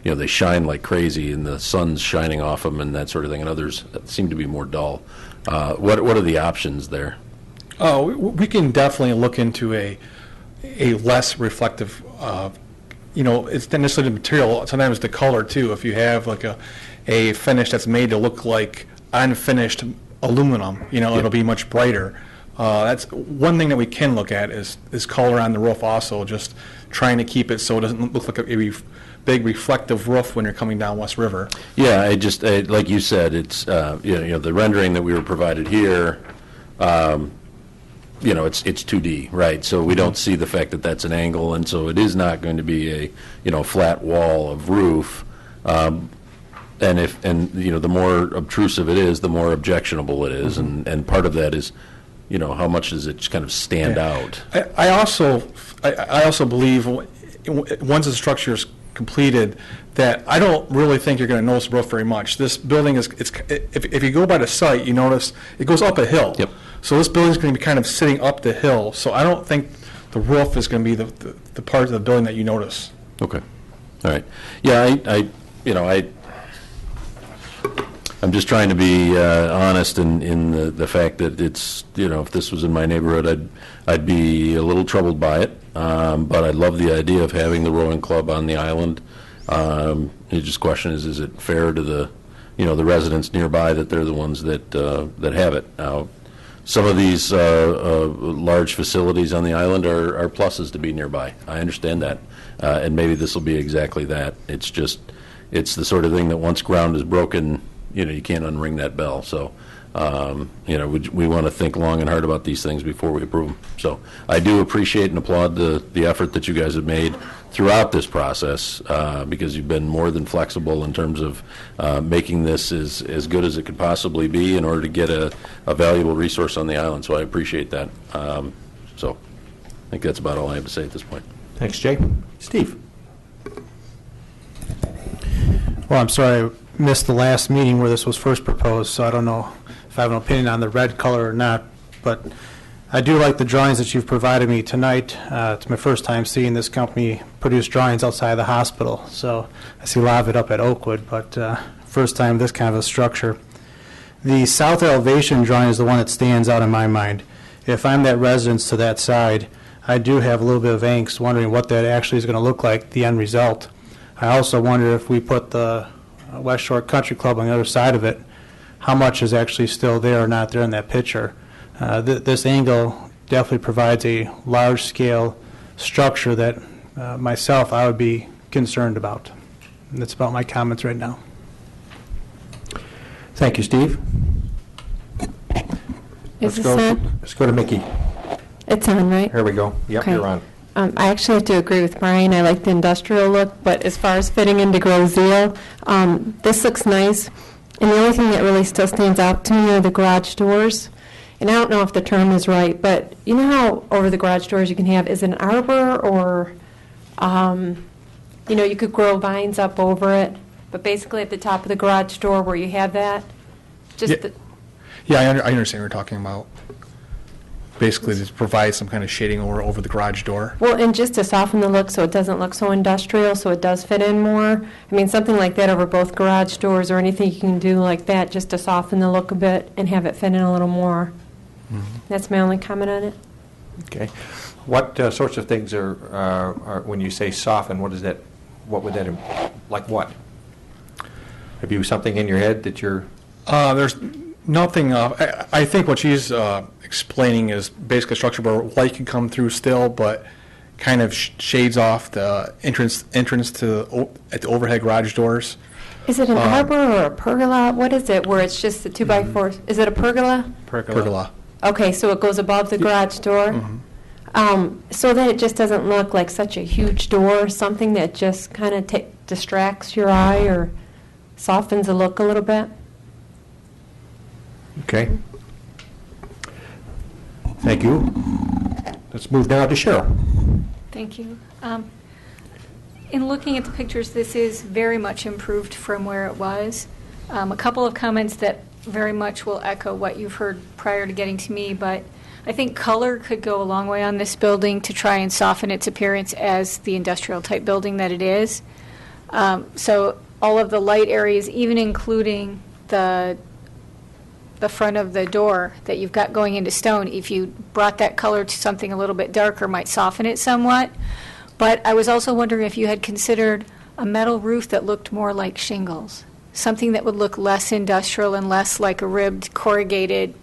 they shine like crazy and the sun's shining off them and that sort of thing, and others seem to be more dull. What are the options there? Oh, we can definitely look into a less reflective. It's not necessarily the material. Sometimes the color too. If you have like a finish that's made to look like unfinished aluminum, it'll be much brighter. That's one thing that we can look at is color on the roof. Also, just trying to keep it so it doesn't look like a big reflective roof when you're coming down West River. Yeah, like you said, it's the rendering that we were provided here. It's 2D, right? So we don't see the fact that that's an angle, and so it is not going to be a flat wall of roof. And the more obtrusive it is, the more objectionable it is, and part of that is, how much does it kind of stand out? I also believe once the structure is completed, that I don't really think you're going to notice the roof very much. This building if you go by the site, you notice it goes up a hill. Yep. So this building is going to be kind of sitting up the hill. So I don't think the roof is going to be the part of the building that you notice. Okay. All right. Yeah, I'm just trying to be honest in the fact that it's, if this was in my neighborhood, I'd be a little troubled by it. But I love the idea of having the rowing club on the island. The just question is it fair to the residents nearby that they're the ones that have it? Now, some of these large facilities on the island are pluses to be nearby. I understand that, and maybe this will be exactly that. It's the sort of thing that once ground is broken, you can't unring that bell. So, we want to think long and hard about these things before we approve them. So, I do appreciate and applaud the effort that you guys have made throughout this process, because you've been more than flexible in terms of making this as good as it could possibly be in order to get a valuable resource on the island. So, I appreciate that. So, I think that's about all I have to say at this point. Thanks, Jay. Steve? Well, I'm sorry I missed the last meeting where this was first proposed, so I don't know if I have an opinion on the red color or not, but I do like the drawings that you've provided me tonight. It's my first time seeing this company produce drawings outside of the hospital, so I see a lot of it up at Oakwood, but first time this kind of a structure. The south elevation drawing is the one that stands out in my mind. If I'm that residence to that side, I do have a little bit of angst wondering what that actually is going to look like, the end result. I also wonder if we put the West Shore Country Club on the other side of it, how much is actually still there or not there in that picture. This angle definitely provides a large-scale structure that myself, I would be concerned about. And that's about my comments right now. Thank you, Steve. Is this on? Let's go to Mickey. It's on, right? Here we go. Yep, Okay. you're on. I actually have to agree with Brian. I like the industrial look, but as far as fitting into Groseal, this looks nice. And the only thing that really still stands out to me are the garage doors. And I don't know if the term is right, but you know how over the garage doors you can have, is it an arbor or, you could grow vines up over it, but basically at the top of the garage door where you have that, just Yeah. the, Yeah, I understand what you're talking about. Basically, to provide some kind of shading over the garage door. Well, and just to soften the look so it doesn't look so industrial, so it does fit in more. I mean, something like that over both garage doors or anything you can do like that just to soften the look a bit and have it fit in a little more. That's my only comment on it. Okay. What sorts of things are, when you say soften, what would that, like what? Have you something in your head that you're? There's nothing, I think what she's explaining is basically a structure where light can come through still, but kind of shades off the entrance to at the overhead garage doors. Is it an arbor or a pergola? What is it, where it's just the 2x4? Is it a pergola? Pergola. Okay, so it goes above the garage door? So that it just doesn't look like such a huge door, something that just kind of distracts your eye or softens the look a little bit? Okay. Thank you. Let's move now to Cheryl. Thank you. In looking at the pictures, this is very much improved from where it was. A couple of comments that very much will echo what you've heard prior to getting to me, but I think color could go a long way on this building to try and soften its appearance as the industrial-type building that it is. So all of the light areas, even including the front of the door that you've got going into stone, if you brought that color to something a little bit darker, might soften it somewhat. But I was also wondering if you had considered a metal roof that looked more like shingles, something that would look less industrial and less like a ribbed, corrugated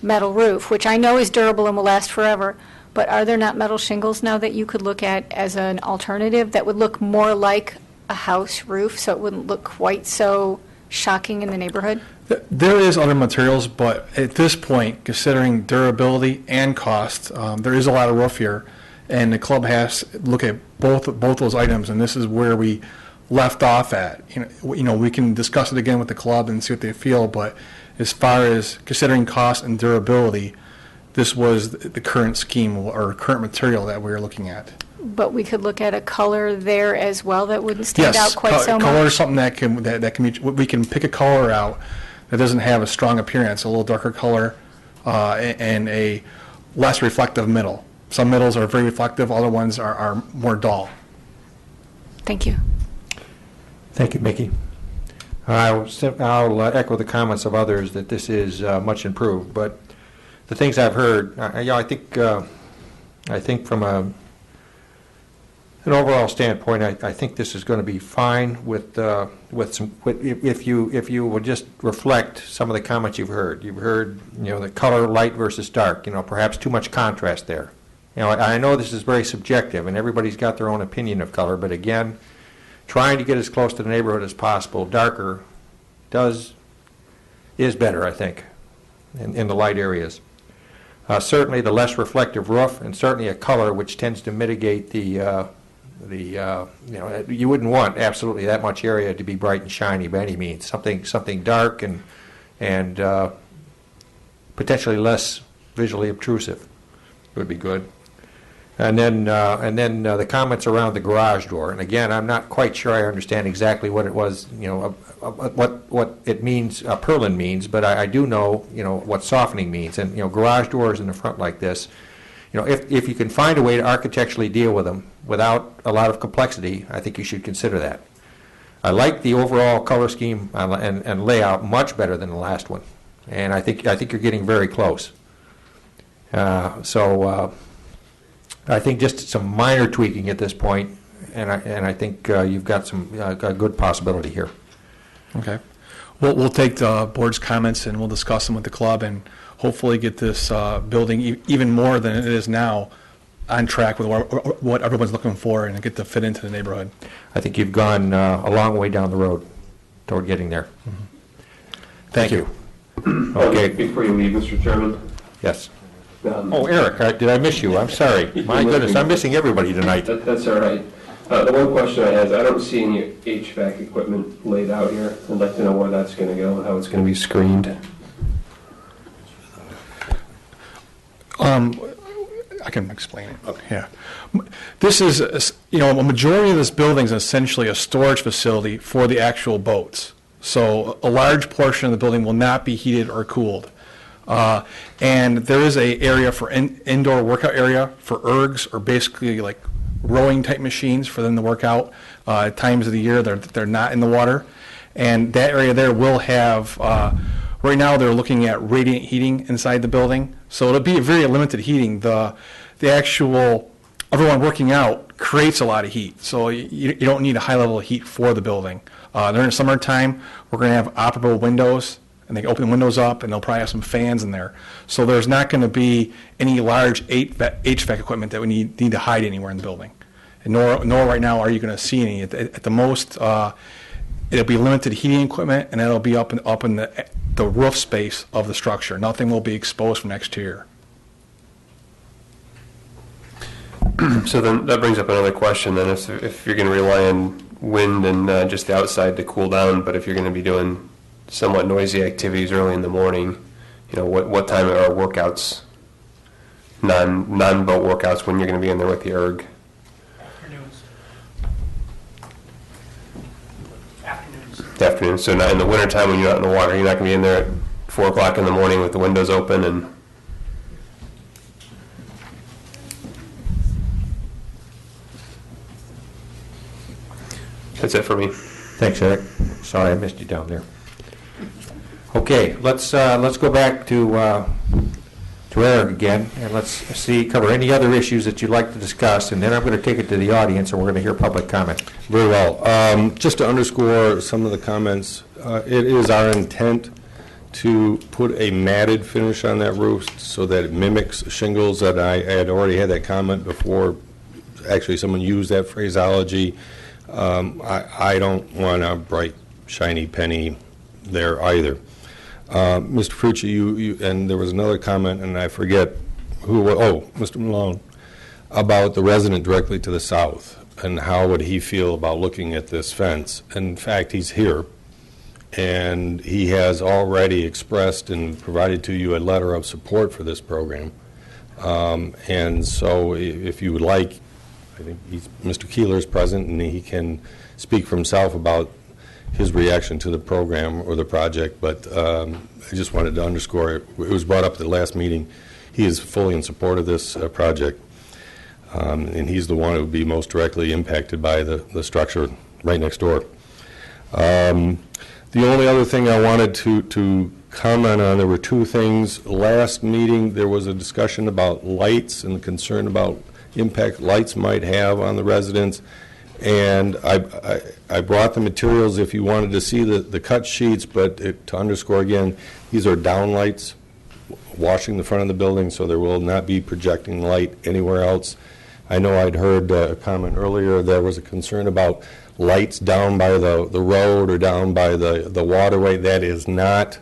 metal roof, which I know is durable and will last forever. But are there not metal shingles now that you could look at as an alternative that would look more like a house roof, so it wouldn't look quite so shocking in the neighborhood? There is other materials, but at this point, considering durability and cost, there is a lot of roof here, and the club has to look at both those items, and this is where we left off at. You know, we can discuss it again with the club and see what they feel, but as far as considering cost and durability, this was the current scheme or current material that we were looking at. But we could look at a color there as well that wouldn't stand out quite so much? Yes, color is something that can be, we can pick a color out that doesn't have a strong appearance, a little darker color, and a less reflective middle. Some middles are very reflective, other ones are more dull. Thank you. Thank you, Mickey. I'll echo the comments of others that this is much improved, but the things I've heard, I think from an overall standpoint, I think this is going to be fine with some. If you would just reflect some of the comments you've heard. You've heard, the color, light versus dark. Perhaps too much contrast there. I know this is very subjective, and everybody's got their own opinion of color. But again, trying to get as close to the neighborhood as possible, darker is better, I think, in the light areas. Certainly, the less reflective roof, and certainly a color which tends to mitigate you wouldn't want absolutely that much area to be bright and shiny by any means. Something dark and potentially less visually obtrusive would be good. And then the comments around the garage door. And again, I'm not quite sure I understand exactly what it was, what it means, purlin means, but I do know, what softening means. And, garage doors in the front like this, if you can find a way to architecturally deal with them without a lot of complexity, I think you should consider that. I like the overall color scheme and layout much better than the last one, and I think you're getting very close. I think just some minor tweaking at this point, and I think you've got a good possibility here. Okay. We'll take the board's comments and we'll discuss them with the club and hopefully get this building even more than it is now on track with what everyone's looking for and get to fit into the neighborhood. I think you've gone a long way down the road toward getting there. Mm-hmm. Thank you. Okay. Before you leave, Mr. Chairman. Yes. Eric, did I miss you? I'm sorry. My goodness, I'm missing everybody tonight. That's all right. The one question I have is I don't see any HVAC equipment laid out here. I'd like to know where that's going to go and how it's going to be screened. I can explain it. Okay. Yeah. This is, a majority of this building is essentially a storage facility for the actual boats. So a large portion of the building will not be heated or cooled. And there is a area for indoor workout area for ergs, or basically like rowing type machines for them to work out. At times of the year they're not in the water, and that area there will have. Right now they're looking at radiant heating inside the building, so it'll be a very limited heating. The actual everyone working out creates a lot of heat, so you don't need a high level of heat for the building. During the summertime, we're going to have operable windows, and they can open the windows up, and they'll probably have some fans in there. So there's not going to be any large HVAC equipment that we need to hide anywhere in the building. And nor right now are you going to see any. At the most, it'll be limited heating equipment, and it'll be up in the roof space of the structure. Nothing will be exposed from exterior. So then that brings up another question then, if you're going to rely on wind and just the outside to cool down, but if you're going to be doing somewhat noisy activities early in the morning, what time are workouts, non-boat workouts, when you're going to be in there with the erg? Afternoons. So not in the wintertime when you're out in the water, you're not going to be in there at 4 o'clock in the morning with the windows open and... That's it for me. Thanks, Eric. Sorry I missed you down there. Okay, let's go back to Eric again, and let's cover any other issues that you'd like to discuss, and then I'm going to take it to the audience, and we're going to hear public comment. Very well. Just to underscore some of the comments, it is our intent to put a matted finish on that roof so that it mimics shingles. That I had already had that comment before. Actually, someone used that phraseology. I don't want a bright, shiny penny there either. Mr. Frucci, you and there was another comment, and I forget who. Mr. Malone, about the resident directly to the south, and how would he feel about looking at this fence? In fact, he's here, and he has already expressed and provided to you a letter of support for this program. And so, if you would like, I think Mr. Keeler is present, and he can speak for himself about his reaction to the program or the project, but I just wanted to underscore, it was brought up at the last meeting, he is fully in support of this project, and he's the one who would be most directly impacted by the structure right next door. The only other thing I wanted to comment on, there were two things. Last meeting, there was a discussion about lights and the concern about impact lights might have on the residents. And I brought the materials if you wanted to see the cut sheets, but to underscore again, these are down lights washing the front of the building, so there will not be projecting light anywhere else. I know I'd heard a comment earlier, there was a concern about lights down by the road or down by the waterway. That is not,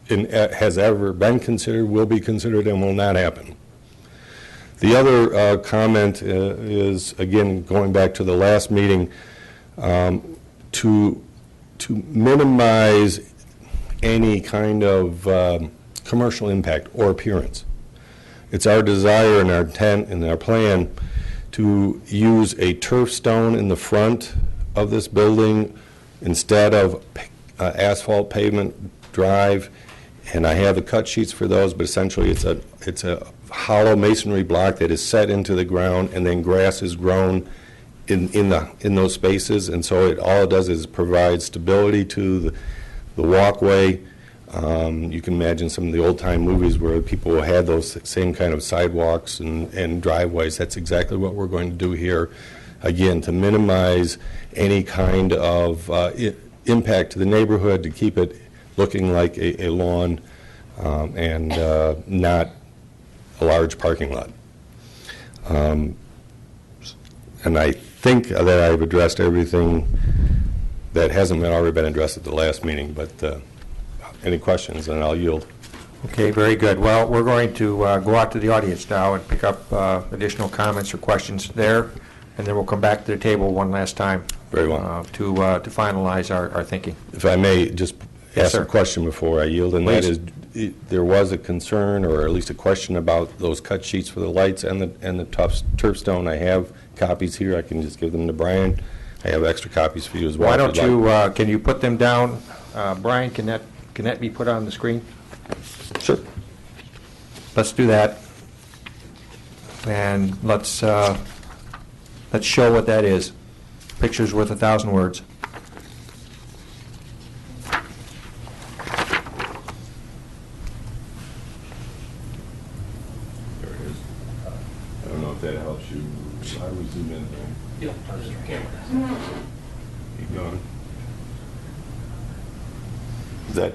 has ever been considered, will be considered, and will not happen. The other comment is, again, going back to the last meeting, to minimize any kind of commercial impact or appearance. It's our desire and our intent and our plan to use a turf stone in the front of this building instead of asphalt pavement drive, and I have the cut sheets for those, but essentially it's a hollow masonry block that is set into the ground, and then grass is grown in those spaces, and so all it does is provide stability to the walkway. You can imagine some of the old-time movies where people had those same kind of sidewalks and driveways. That's exactly what we're going to do here, again, to minimize any kind of impact to the neighborhood, to keep it looking like a lawn and not a large parking lot. And I think that I've addressed everything that hasn't already been addressed at the last meeting, but any questions, and I'll yield. Okay, very good. Well, we're going to go out to the audience now and pick up additional comments or questions there, and then we'll come back to the table one last time. Very well. To finalize our thinking. If I may just Yes, ask sir. a question before I yield, and Please. that is, there was a concern, or at least a question about those cut sheets for the lights and the turf stone. I have copies here. I can just give them to Brian. I have extra copies for you as well. Why if don't you'd like. you, can you put them down? Brian, can that be put on the screen? Sure. let's do that. And let's show what that is. Picture's worth 1,000 words. There it is. I don't know if that helps you. I would zoom in there. Yeah, I'll just camera. Keep going. Is that?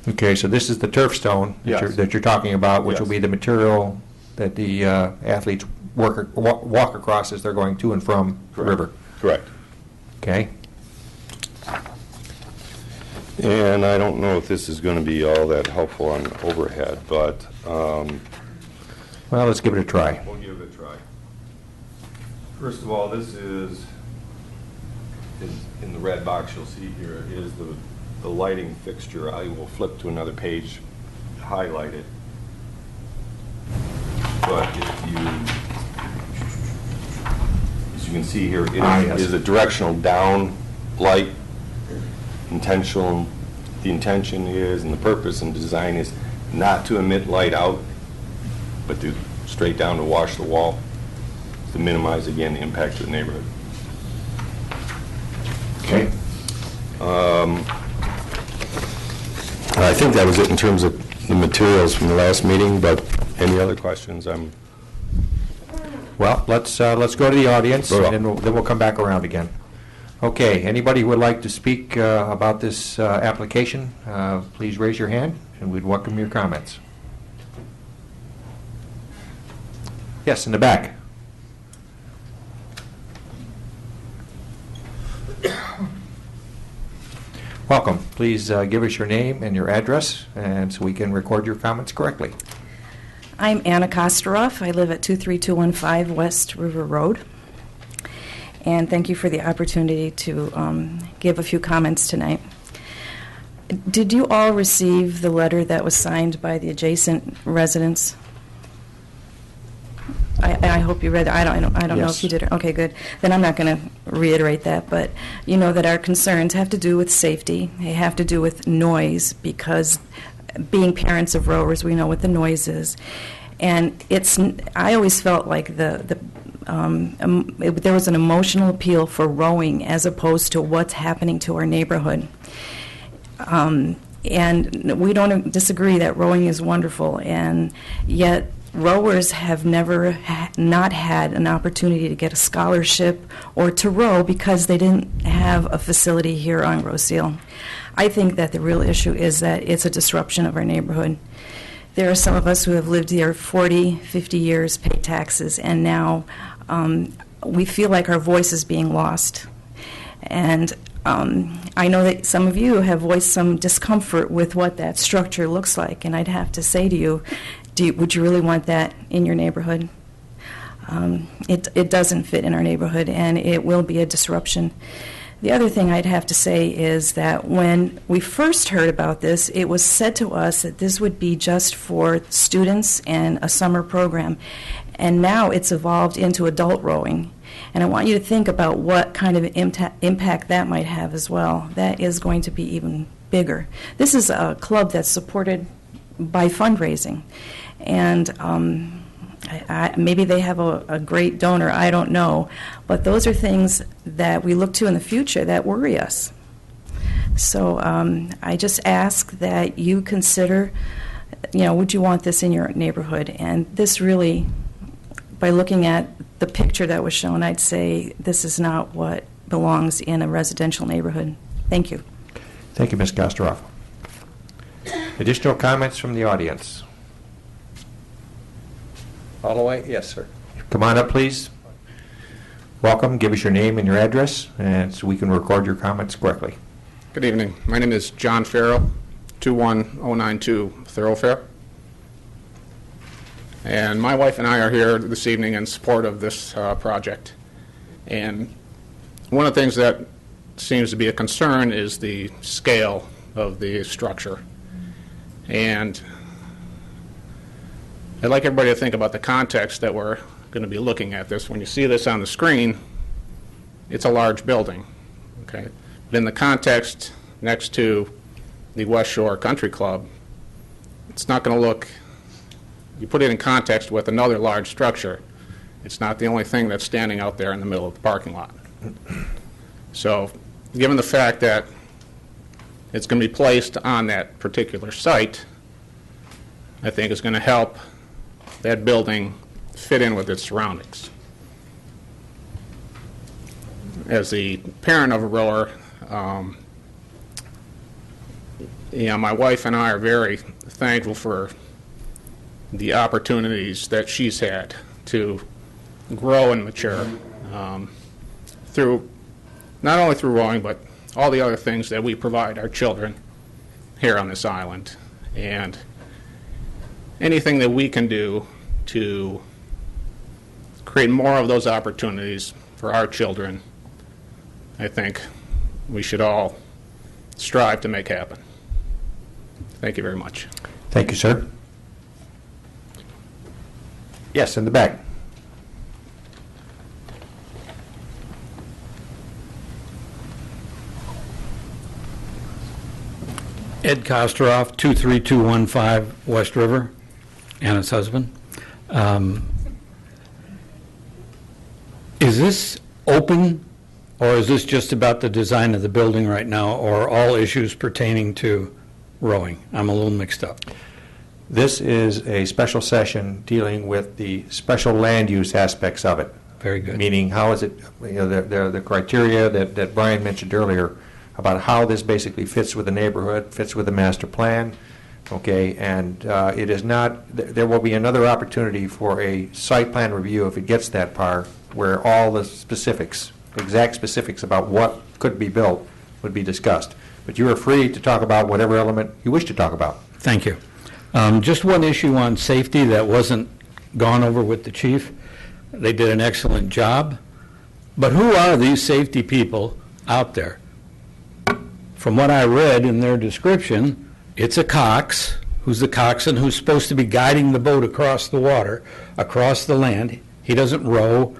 Okay, so this is the turf stone Yes. that you're talking about, which will Yes. be the material that the athletes walk across as they're going to and from the river. Correct. Okay? And I don't know if this is going to be all that helpful on overhead, but Well, let's give it a try. We'll give it a try. First of all, this is in the red box you'll see here is the lighting fixture. I will flip to another page, highlight it. But if you, as you can see here, it yes. is a directional down light. The intention is, and the purpose and design is not to emit light out, but to straight down to wash the wall, to minimize, again, the impact to the neighborhood. Okay. I think that was it in terms of the materials from the last meeting, but any other questions? Well, let's go to the audience, Very well. and then we'll come back around again. Okay, anybody who would like to speak about this application, please raise your hand, and we'd welcome your comments. Yes, in the back. Welcome. Please give us your name and your address, and so we can record your comments correctly. I'm Anna Kostaroff. I live at 23215 West River Road. And thank you for the opportunity to give a few comments tonight. Did you all receive the letter that was signed by the adjacent residents? I hope you read it. I don't know Yes. if you did. Okay, good. Then I'm not going to reiterate that. But you know that our concerns have to do with safety. They have to do with noise, because being parents of rowers, we know what the noise is. And I always felt like there was an emotional appeal for rowing as opposed to what's happening to our neighborhood. And we don't disagree that rowing is wonderful, and yet rowers have never not had an opportunity to get a scholarship or to row because they didn't have a facility here on Roseal. I think that the real issue is that it's a disruption of our neighborhood. There are some of us who have lived here 40, 50 years, paid taxes, and now we feel like our voice is being lost. And I know that some of you have voiced some discomfort with what that structure looks like, and I'd have to say to you, would you really want that in your neighborhood? It doesn't fit in our neighborhood, and it will be a disruption. The other thing I'd have to say is that when we first heard about this, it was said to us that this would be just for students and a summer program, and now it's evolved into adult rowing. And I want you to think about what kind of impact that might have as well. That is going to be even bigger. This is a club that's supported by fundraising, and maybe they have a great donor, I don't know, but those are things that we look to in the future that worry us. So I just ask that you consider, would you want this in your neighborhood? And this really, by looking at the picture that was shown, I'd say this is not what belongs in a residential neighborhood. Thank you. Thank you, Ms. Kostaroff. Additional comments from the audience? All the way? Yes, sir. Come on up, please. Welcome. Give us your name and your address, and so we can record your comments correctly. Good evening. My name is John Farrell, 21092 Thoroughfare. And my wife and I are here this evening in support of this project. And one of the things that seems to be a concern is the scale of the structure. And I'd like everybody to think about the context that we're going to be looking at this. When you see this on the screen, it's a large building, okay? But in the context next to the West Shore Country Club, it's not going to look you put it in context with another large structure, it's not the only thing that's standing out there in the middle of the parking lot. So, given the fact that it's going to be placed on that particular site, I think it's going to help that building fit in with its surroundings. As the parent of a rower, my wife and I are very thankful for the opportunities that she's had to grow and mature through, not only through rowing, but all the other things that we provide our children here on this island. And anything that we can do to create more of those opportunities for our children, I think we should all strive to make happen. Thank you very much. Thank you, sir. Yes, in the back. Ed Kostroff, 23215 West River, Anna's husband. Is this open, or is this just about the design of the building right now, or all issues pertaining to rowing? I'm a little mixed up. This is a special session dealing with the special land use aspects of it. Very good. Meaning, how is it, the criteria that Brian mentioned earlier about how this basically fits with the neighborhood, fits with the master plan, okay? And it is not, there will be another opportunity for a site plan review if it gets that far, where all the specifics, exact specifics about what could be built would be discussed. But you are free to talk about whatever element you wish to talk about. Thank you. Just one issue on safety that wasn't gone over with the chief. They did an excellent job. But who are these safety people out there? From what I read in their description, it's a cox, who's the coxswain, who's supposed to be guiding the boat across the water, across the land. He doesn't row.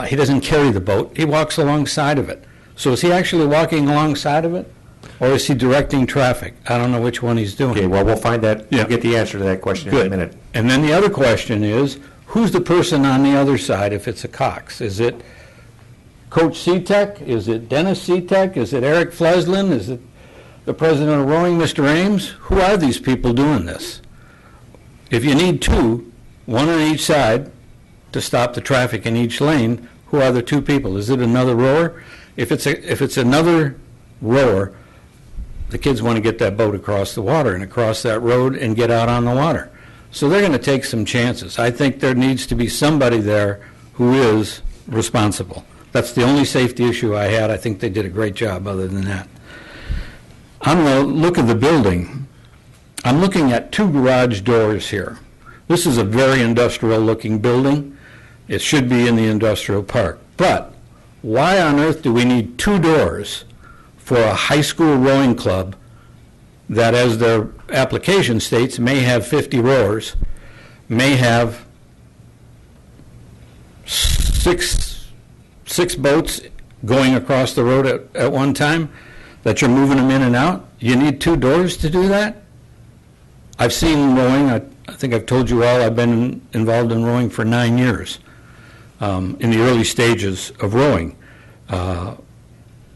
He doesn't carry the boat. He walks alongside of it. So is he actually walking alongside of it, or is he directing traffic? I don't know which one he's doing. Okay, well, we'll find that, Yeah. we'll get the answer to that question in a minute. And then the other question is, who's the person on the other side if it's a cox? Is it Coach Seatek? Is it Dennis Seatek? Is it Eric Fleslin? Is it the president of rowing, Mr. Ames? Who are these people doing this? If you need two, one on each side, to stop the traffic in each lane, who are the two people? Is it another rower? If it's another rower, the kids want to get that boat across the water and across that road and get out on the water. So they're going to take some chances. I think there needs to be somebody there who is responsible. That's the only safety issue I had. I think they did a great job other than that. On the look of the building, I'm looking at two garage doors here. This is a very industrial-looking building. It should be in the industrial park. But why on earth do we need two doors for a high school rowing club that, as their application states, may have 50 rowers, may have six boats going across the road at one time, that you're moving them in and out? You need two doors to do that? I've seen rowing. I think I've told you all I've been involved in rowing for 9 years. In the early stages of rowing,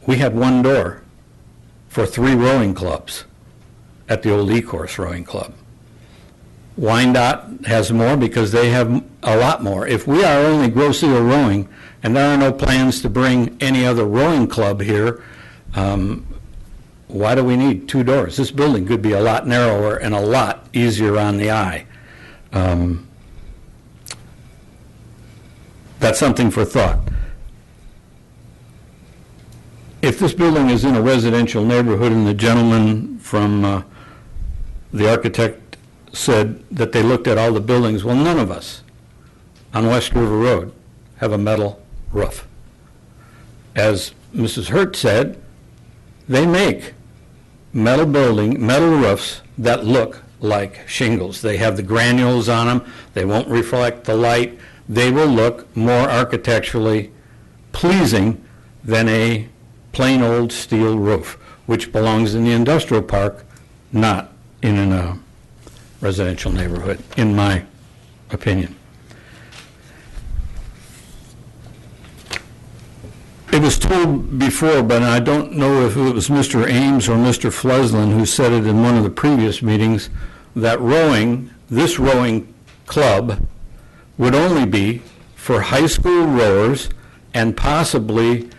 we had one door for 3 rowing clubs at the old E-Course Rowing Club. Wyandotte has more because they have a lot more. If we are only Grosse Ile Rowing, and there are no plans to bring any other rowing club here, why do we need 2 doors? This building could be a lot narrower and a lot easier on the eye. That's something for thought. If this building is in a residential neighborhood and the gentleman from the architect said that they looked at all the buildings, well, none of us on West River Road have a metal roof. As Mrs. Hurt said, they make metal roofs that look like shingles. They have the granules on them. They won't reflect the light. They will look more architecturally pleasing than a plain old steel roof, which belongs in the industrial park, not in a residential neighborhood, in my opinion. It was told before, but I don't know if it was Mr. Ames or Mr. Fleslin who said it in one of the previous meetings, that rowing, this rowing club, would only be for high school rowers and possibly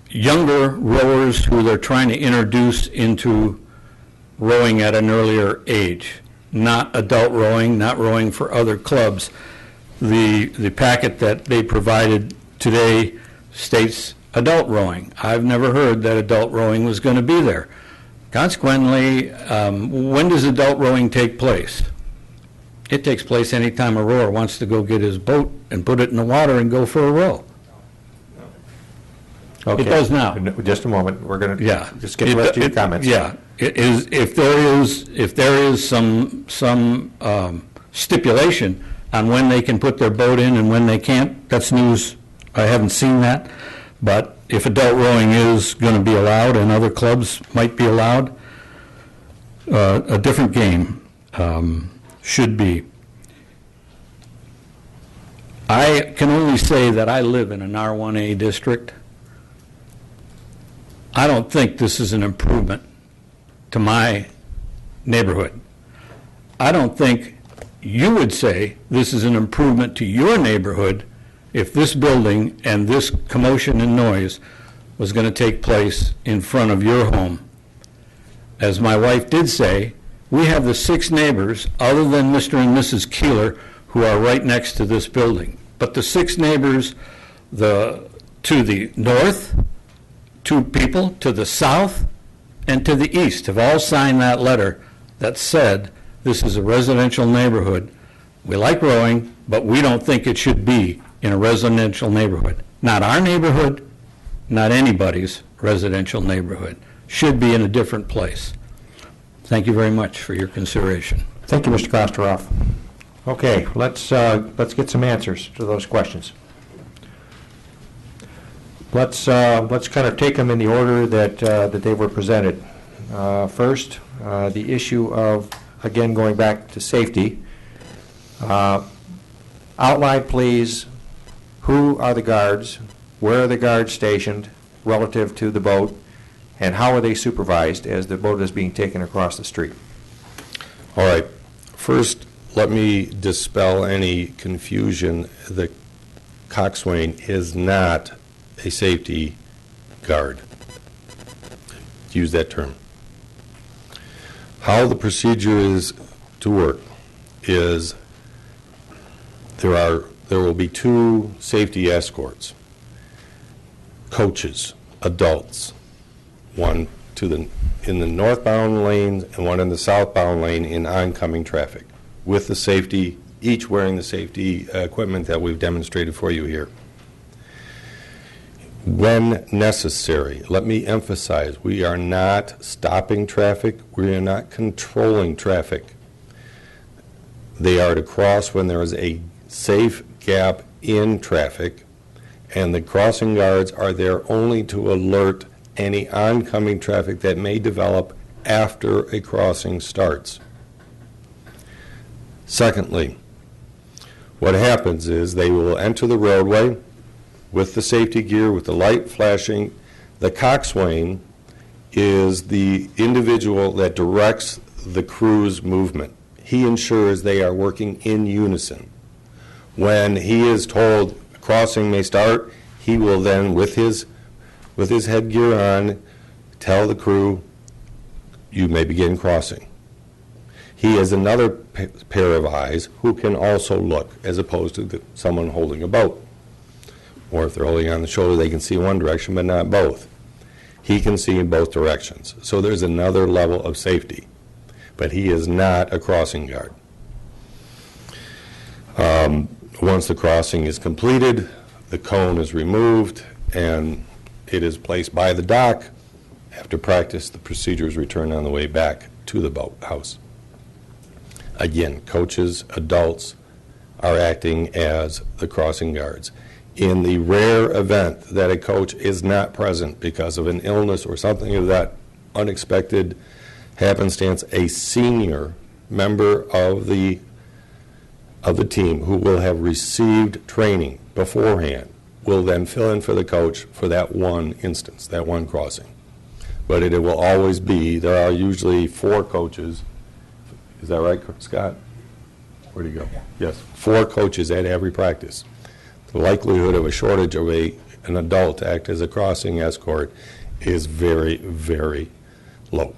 younger rowers who they're trying to introduce into rowing at an earlier age, not adult rowing, not rowing for other clubs. The packet that they provided today states adult rowing. I've never heard that adult rowing was going to be there. Consequently, when does adult rowing take place? It takes place anytime a rower wants to go get his boat and put it in the water and go for a row. Okay. It does now. Just a moment, we're going to Yeah. just get the rest of your comments. Yeah. It is, if there is some stipulation on when they can put their boat in and when they can't, that's news. I haven't seen that. But if adult rowing is going to be allowed and other clubs might be allowed, a different game should be. I can only say that I live in an R1A district. I don't think this is an improvement to my neighborhood. I don't think you would say this is an improvement to your neighborhood if this building and this commotion and noise was going to take place in front of your home. As my wife did say, we have the 6 neighbors, other than Mr. and Mrs. Keeler, who are right next to this building. But the 6 neighbors to the north, 2 people to the south, and to the east have all signed that letter that said this is a residential neighborhood. We like rowing, but we don't think it should be in a residential neighborhood. Not our neighborhood, not anybody's residential neighborhood. Should be in a different place. Thank you very much for your consideration. Thank you, Mr. Kosteroff. Okay, let's get some answers to those questions. Let's kind of take them in the order that they were presented. First, the issue of, again, going back to safety. Outline, please, who are the guards, where are the guards stationed relative to the boat, and how are they supervised as the boat is being taken across the street? All right. First, let me dispel any confusion. The coxswain is not a safety guard. Use that term. How the procedure is to work is there will be 2 safety escorts, coaches, adults, one in the northbound lane and one in the southbound lane in oncoming traffic, with the safety, each wearing the safety equipment that we've demonstrated for you here. When necessary, let me emphasize, we are not stopping traffic, we are not controlling traffic. They are to cross when there is a safe gap in traffic, and the crossing guards are there only to alert any oncoming traffic that may develop after a crossing starts. Secondly, what happens is they will enter the roadway with the safety gear, with the light flashing. The coxswain is the individual that directs the crew's movement. He ensures they are working in unison. When he is told crossing may start, he will then, with his headgear on, tell the crew, you may begin crossing. He has another pair of eyes who can also look, as opposed to someone holding a boat. Or if they're holding on the shoulder, they can see one direction, but not both. He can see in both directions. So there's another level of safety. But he is not a crossing guard. Once the crossing is completed, the cone is removed, and it is placed by the dock. After practice, the procedure is returned on the way back to the boathouse. Again, coaches, adults are acting as the crossing guards. In the rare event that a coach is not present because of an illness or something of that unexpected happenstance, a senior member of the team who will have received training beforehand will then fill in for the coach for that one instance, that one crossing. But it will always be, there are usually 4 coaches. Is that right, Scott? Where'd he go? Yes, 4 coaches at every practice. The likelihood of a shortage of an adult to act as a crossing escort is very, very low.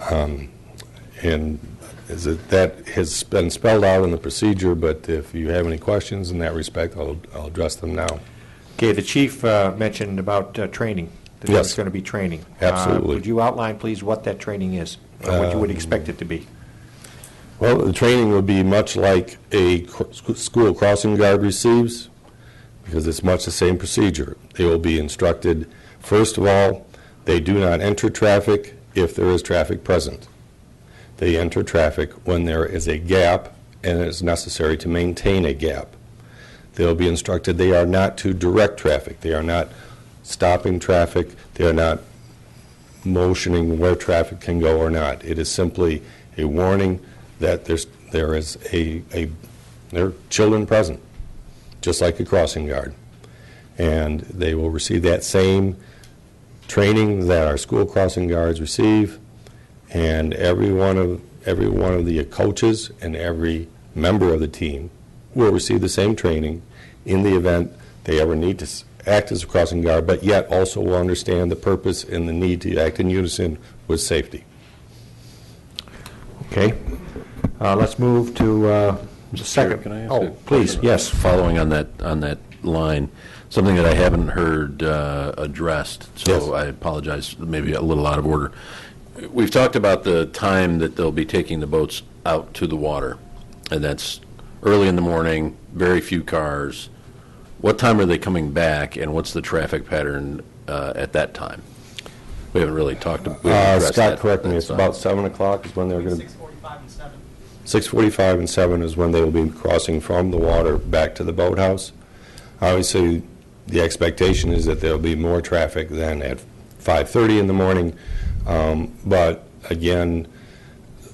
And that has been spelled out in the procedure, but if you have any questions in that respect, I'll address them now. Okay, the chief mentioned about training. That Yes. there's going to be training. Absolutely. Would you outline, please, what that training is, or what you would expect it to be? Well, the training will be much like a school crossing guard receives, because it's much the same procedure. They will be instructed, first of all, they do not enter traffic if there is traffic present. They enter traffic when there is a gap and it is necessary to maintain a gap. They'll be instructed they are not to direct traffic. They are not stopping traffic. They are not motioning where traffic can go or not. It is simply a warning that there are children present, just like a crossing guard. And they will receive that same training that our school crossing guards receive, and every one of the coaches and every member of the team will receive the same training in the event they ever need to act as a crossing guard, but yet also will understand the purpose and the need to act in unison with safety. Okay. Let's move to the second. Can I ask Oh, a please, question? yes. Following on that line, something that I haven't heard addressed, so Yes. I apologize, maybe a little out of order. We've talked about the time that they'll be taking the boats out to the water, and that's early in the morning, very few cars. What time are they coming back, and what's the traffic pattern at that time? We haven't really talked about Scott, correct me, it's about 7 o'clock is when they're going to... 6:45 and 7. 6:45 and 7 is when they will be crossing from the water back to the boathouse. Obviously, the expectation is that there will be more traffic than at 5:30 in the morning, but again,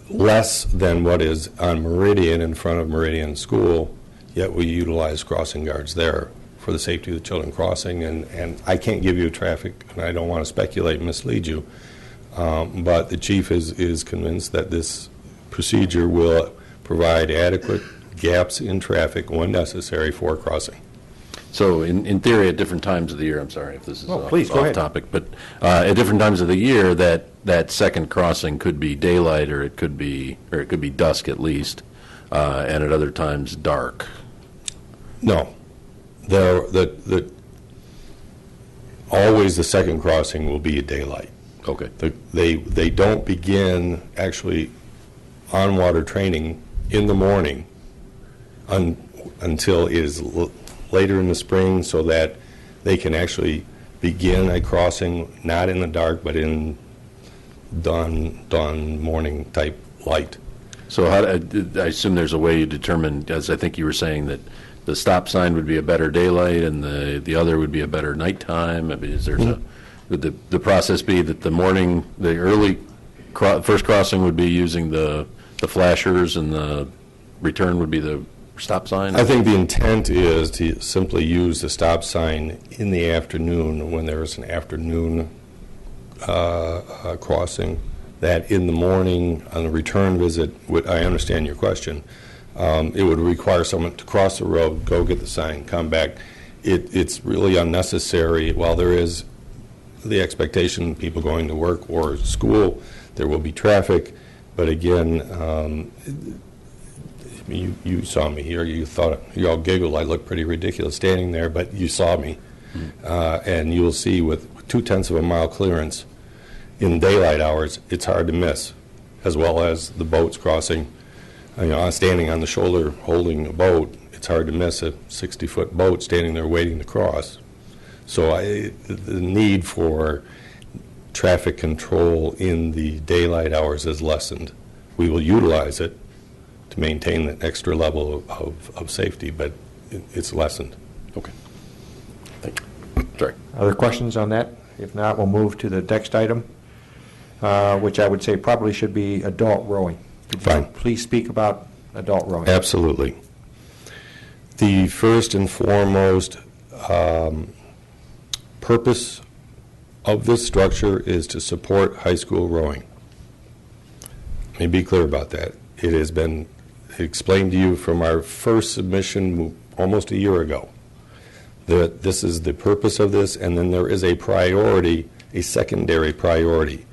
less than what is on Meridian in front of Meridian School, yet we utilize crossing guards there for the safety of the children crossing, and I can't give you traffic, and I don't want to speculate and mislead you, but the chief is convinced that this procedure will provide adequate gaps in traffic when necessary for crossing. So in theory, at different times of the year, I'm sorry if this is please, go off ahead. topic, but at different times of the year, that second crossing could be daylight, or it could be dusk at least, and at other times dark. No. Always the second crossing will be at daylight. Okay. They don't begin actually on-water training in the morning until it is later in the spring, so that they can actually begin a crossing not in the dark but in dawn morning type light. So I assume there's a way you determine, as I think you were saying, that the stop sign would be a better daylight and the other would be a better nighttime? I mean, would the process be that the early first crossing would be using the flashers and the return would be the stop sign? I think the intent is to simply use the stop sign in the afternoon when there is an afternoon crossing, that in the morning on the return visit, I understand your question, it would require someone to cross the road, go get the sign, come back. It's really unnecessary. While there is the expectation of people going to work or school, there will be traffic, but again, you saw me here, you all giggled, I looked pretty ridiculous standing there, but you saw me. And you will see with 0.2 of a mile clearance in daylight hours, it's hard to miss, as well as the boats crossing. Standing on the shoulder holding a boat, it's hard to miss a 60-foot boat standing there waiting to cross. So the need for traffic control in the daylight hours is lessened. We will utilize it to maintain that extra level of safety, but it's lessened. Okay. Thank you. Sorry. Other questions on that? If not, we'll move to the next item. which I would say probably should be adult rowing. Could you Fine. please speak about adult rowing? Absolutely. The first and foremost purpose of this structure is to support high school rowing. Let me be clear about that. It has been explained to you from our first submission almost a year ago that this is the purpose of this, and then there is a priority, a secondary priority.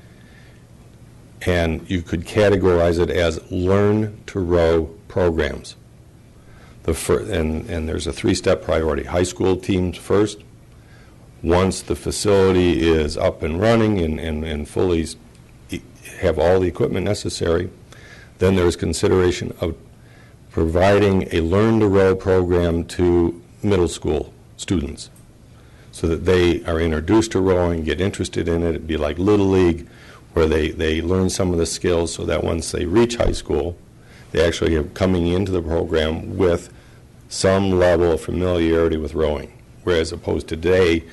And you could categorize it as learn to row programs. And there's a three-step priority. High school teams first. Once the facility is up and running and fully have all the equipment necessary, then there's consideration of providing a learn to row program to middle school students so that they are introduced to rowing, get interested in it. It'd be like Little League, where they learn some of the skills so that once they reach high school, they actually are coming into the program with some level of familiarity with rowing. Whereas opposed to today,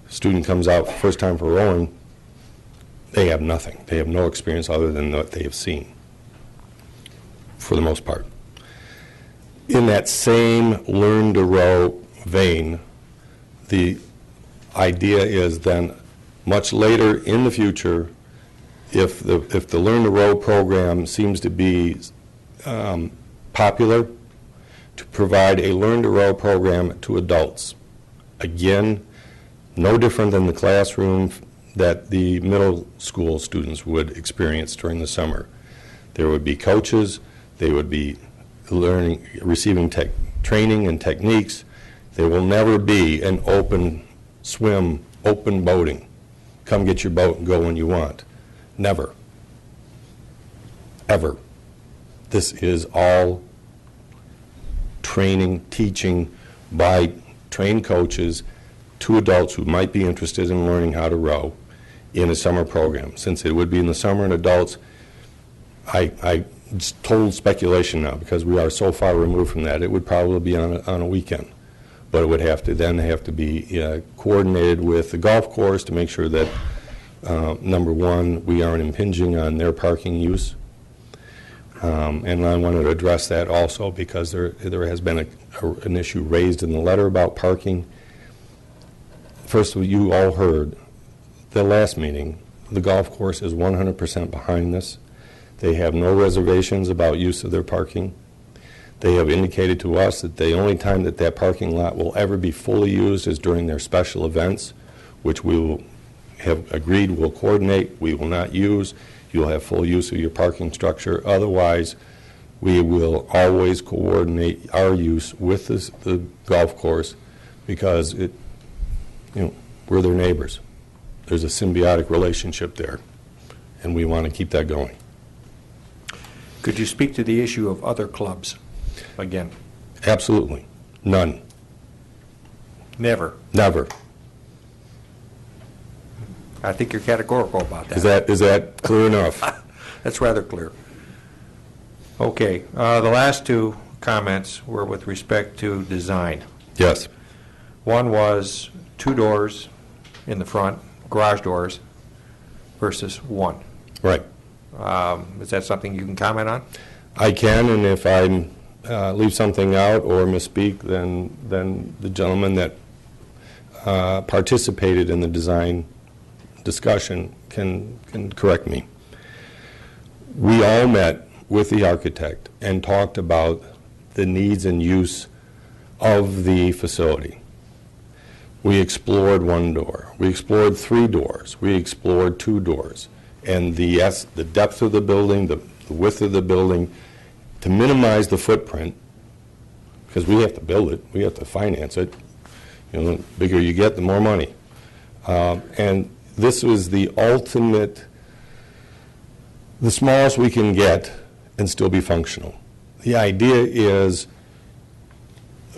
student comes out first time for rowing, they have nothing. They have no experience other than what they have seen, for the most part. In that same learn to row vein, the idea is then much later in the future, if the Learn to Row program seems to be popular, to provide a Learn to Row program to adults. Again, no different than the classroom that the middle school students would experience during the summer. There would be coaches, they would be receiving training and techniques. There will never be an open swim, open boating. Come get your boat and go when you want. Never. Ever. This is all training, teaching by trained coaches to adults who might be interested in learning how to row in a summer program. Since it would be in the summer and adults, it's total speculation now because we are so far removed from that. It would probably be on a weekend, but it would have to be coordinated with the golf course to make sure that number one, we aren't impinging on their parking use. And I wanted to address that also because there has been an issue raised in the letter about parking. First of all, you all heard the last meeting, the golf course is 100% behind this. They have no reservations about use of their parking. They have indicated to us that the only time that parking lot will ever be fully used is during their special events, which we will have agreed we'll coordinate, we will not use. You'll have full use of your parking structure. Otherwise, we will always coordinate our use with the golf course because we're their neighbors. There's a symbiotic relationship there, and we want to keep that going. Could you speak to the issue of other clubs again? Absolutely. None. Never. Never. I think you're categorical about that. Is that clear enough? That's rather clear. Okay. The last two comments were with respect to design. Yes. One was 2 doors in the front, garage doors, versus 1. Right. Is that something you can comment on? I can, and if I leave something out or misspeak, then the gentleman that participated in the design discussion can correct me. We all met with the architect and talked about the needs and use of the facility. We explored 1 door. We explored 3 doors. We explored 2 doors. And the depth of the building, the width of the building, to minimize the footprint, because we have to build it, we have to finance it. The bigger you get, the more money. And this was the ultimate, the smallest we can get and still be functional. The idea is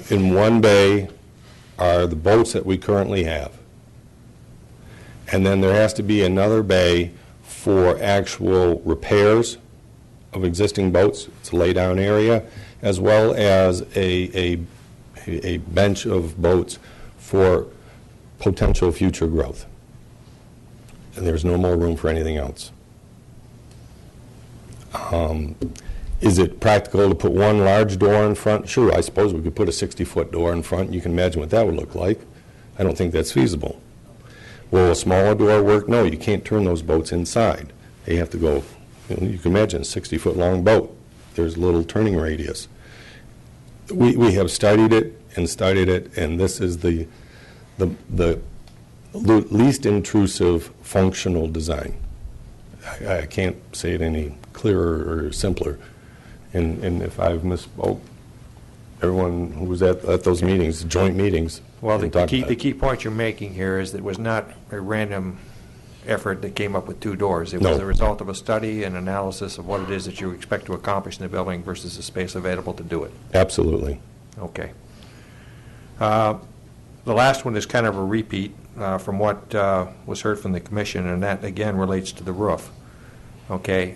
in 1 bay are the boats that we currently have. And then there has to be another bay for actual repairs of existing boats. It's a lay-down area, as well as a bench of boats for potential future growth. And there's no more room for anything else. Is it practical to put one large door in front? Sure, I suppose we could put a 60-foot door in front. You can imagine what that would look like. I don't think that's feasible. Will a smaller door work? No, you can't turn those boats inside. They have to go, you can imagine a 60-foot long boat. There's a little turning radius. We have studied it, and this is the least intrusive functional design. I can't say it any clearer or simpler. And if I've misspoke, everyone who was at those meetings, joint meetings. Well, can the talk key, about the it. key point you're making here is that it was not a random effort that came up with 2 doors. It was No. the result of a study and analysis of what it is that you expect to accomplish in the building versus the space available to do it. Absolutely. Okay. The last one is kind of a repeat from what was heard from the commission, and that, again, relates to the roof. Okay.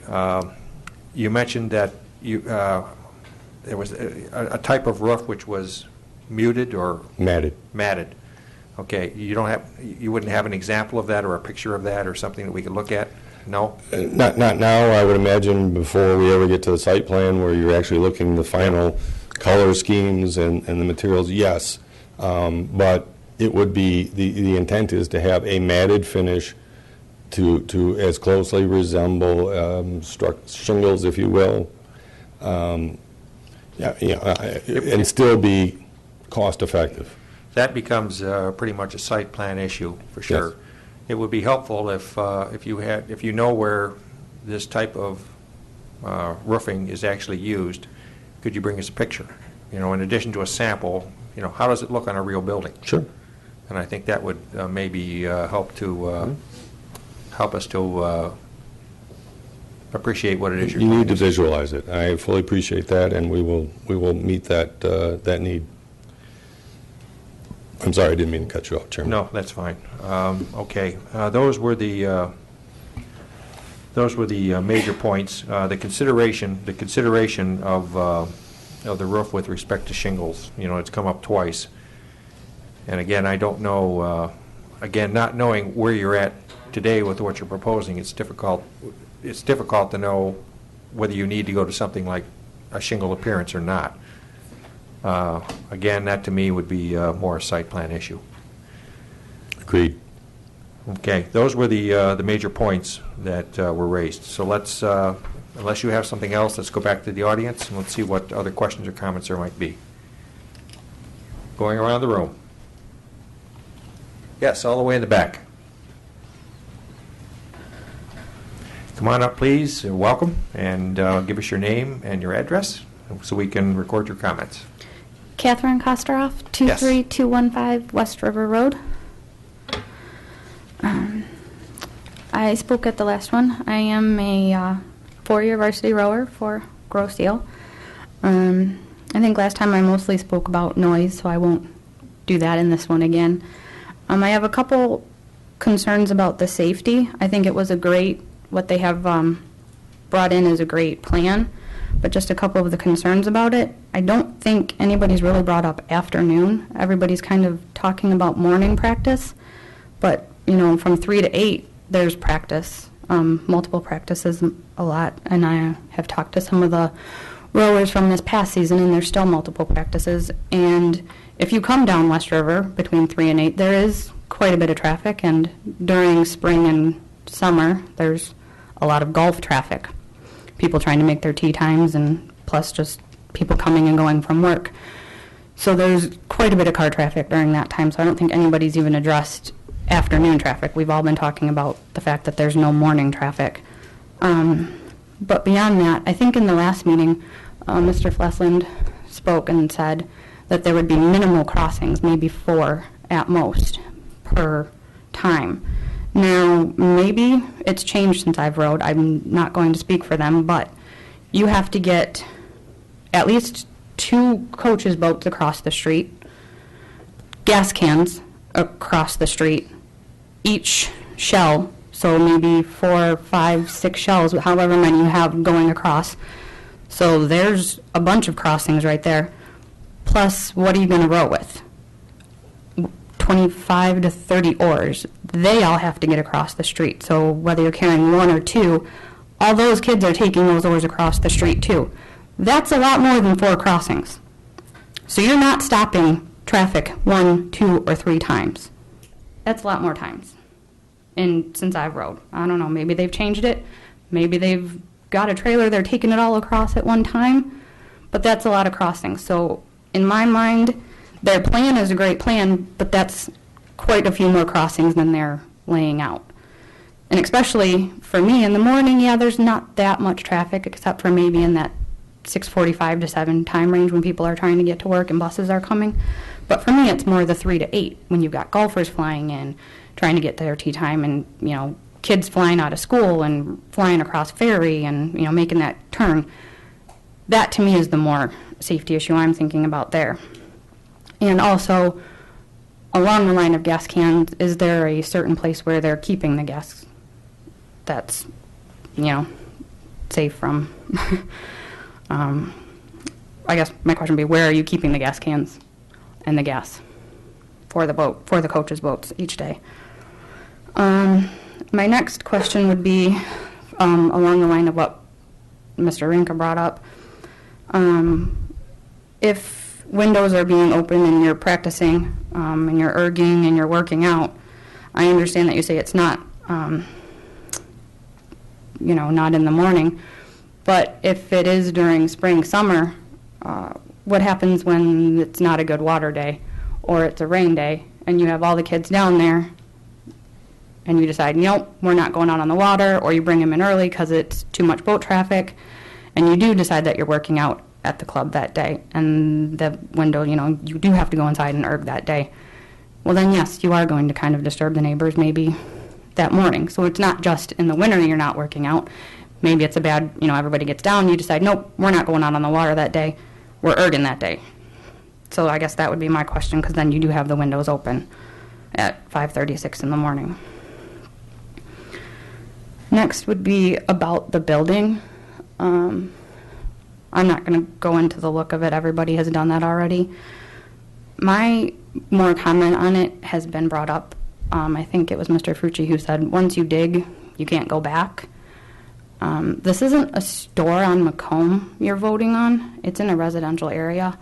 You mentioned that there was a type of roof which was muted or Matted. matted. Okay. You wouldn't have an example of that or a picture of that or something that we could look at? No? Not now. I would imagine before we ever get to the site plan where you're actually looking at the final color schemes and the materials, yes. But it would be, the intent is to have a matted finish to as closely resemble shingles, if you will, and still be cost effective. That becomes pretty much a site plan issue, for sure. Yes. It would be helpful if you know where this type of roofing is actually used, could you bring us a picture? In addition to a sample, how does it look on a real building? Sure. And I think that would maybe help us to appreciate what it is you're You doing. need to visualize it. I fully appreciate that, and we will meet that need. I'm sorry, I didn't mean to cut you off, Chairman. No, that's fine. Okay, those were the major points. The consideration of the roof with respect to shingles. It's come up twice, and again, I don't know. Again, not knowing where you're at today with what you're proposing, it's difficult. It's difficult to know whether you need to go to something like a shingle appearance or not. Again, that to me would be more a site plan issue. Agreed. Okay, those were the major points that were raised. So let's, unless you have something else, let's go back to the audience and let's see what other questions or comments there might be. Going around the room. Yes, all the way in the back. Come on up, please. Welcome, and give us your name and your address so we can record your comments. Catherine Kostoroff, 23215 West River Road. I spoke at the last one. I am a 4-year varsity rower for Grosse Ile. I think last time I mostly spoke about noise, so I won't do that in this one again. I have a couple concerns about the safety. I think it was what they have brought in is a great plan, but just a couple of the concerns about it. I don't think anybody's really brought up afternoon. Everybody's kind of talking about morning practice, but from 3 to 8, there's practice, multiple practices a lot, and I have talked to some of the rowers from this past season, and there's still multiple practices. And if you come down West River between 3 and 8, there is quite a bit of traffic, and during spring and summer, there's a lot of golf traffic. People trying to make their tee times, and plus just people coming and going from work. So there's quite a bit of car traffic during that time, so I don't think anybody's even addressed afternoon traffic. We've all been talking about the fact that there's no morning traffic. But beyond that, I think in the last meeting, Mr. Flesland spoke and said that there would be minimal crossings, maybe 4 at most per time. Now, maybe it's changed since I've rowed. I'm not going to speak for them, but you have to get at least 2 coaches' boats across the street, gas cans across the street, each shell, so maybe 4, 5, 6 shells, however many you have going across. So there's a bunch of crossings right there. Plus, what are you going to row with? 25 to 30 oars. They all have to get across the street. So whether you're carrying 1 or 2, all those kids are taking those oars across the street too. That's a lot more than 4 crossings. So you're not stopping traffic 1, 2, or 3 times. That's a lot more times. And since I've rode, I don't know, maybe they've changed it. Maybe they've got a trailer, they're taking it all across at one time. But that's a lot of crossings. So in my mind, their plan is a great plan, but that's quite a few more crossings than they're laying out. And especially for me in the morning, yeah, there's not that much traffic except for maybe in that 6:45 to 7 time range when people are trying to get to work and buses are coming. But for me, it's more the 3 to 8 when you've got golfers flying in, trying to get their tee time, and, you know, kids flying out of school and flying across ferry and, you know, making that turn. That to me is the more safety issue I'm thinking about there. And also, along the line of gas cans, is there a certain place where they're keeping the gas that's, you know, safe from? I guess my question would be, where are you keeping the gas cans and the gas for the boat, for the coaches' boats each day? My next question would be along the line of what Mr. Rinka brought up. If windows are being open and you're practicing and you're erging and you're working out, I understand that you say it's not, you know, not in the morning. But if it is during spring, summer, what happens when it's not a good water day or it's a rain day and you have all the kids down there and you decide, nope, we're not going out on the water, or you bring them in early because it's too much boat traffic, and you do decide that you're working out at the club that day and the window, you know, you do have to go inside and erg that day. Well, then, yes, you are going to kind of disturb the neighbors maybe that morning. So it's not just in the winter you're not working out. Maybe it's a bad, you know, everybody gets down, you decide, nope, we're not going out on the water that day, we're erging that day. So I guess that would be my question, because then you do have the windows open at 5:36 in the morning. Next would be about the building. I'm not going to go into the look of it, everybody has done that already. My more comment on it has been brought up. I think it was Mr. Frucci who said, once you dig, you can't go back. This isn't a store on Macomb you're voting on. It's in a residential area.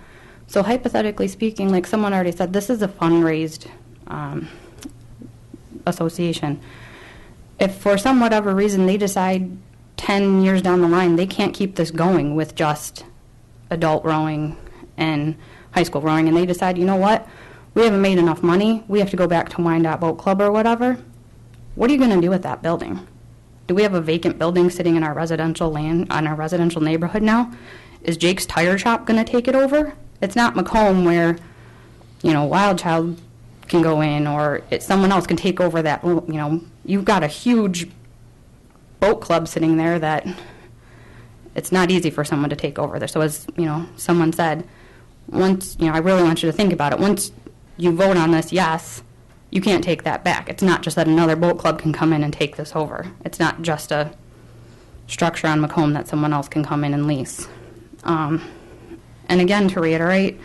So hypothetically speaking, like someone already said, this is a fundraised association. If for some whatever reason they decide 10 years down the line they can't keep this going with just adult rowing and high school rowing, and they decide, you know what, we haven't made enough money, we have to go back to Wyandotte Boat Club or whatever, what are you going to do with that building? Do we have a vacant building sitting in our residential land, on our residential neighborhood now? Is Jake's Tire Shop going to take it over? It's not Macomb where, you know, Wild Child can go in, or someone else can take over that. You know, you've got a huge boat club sitting there that it's not easy for someone to take over there. So as, you know, someone said, once, you know, I really want you to think about it. Once you vote on this, yes, you can't take that back. It's not just that another boat club can come in and take this over. It's not just a structure on Macomb that someone else can come in and lease. And again, to reiterate,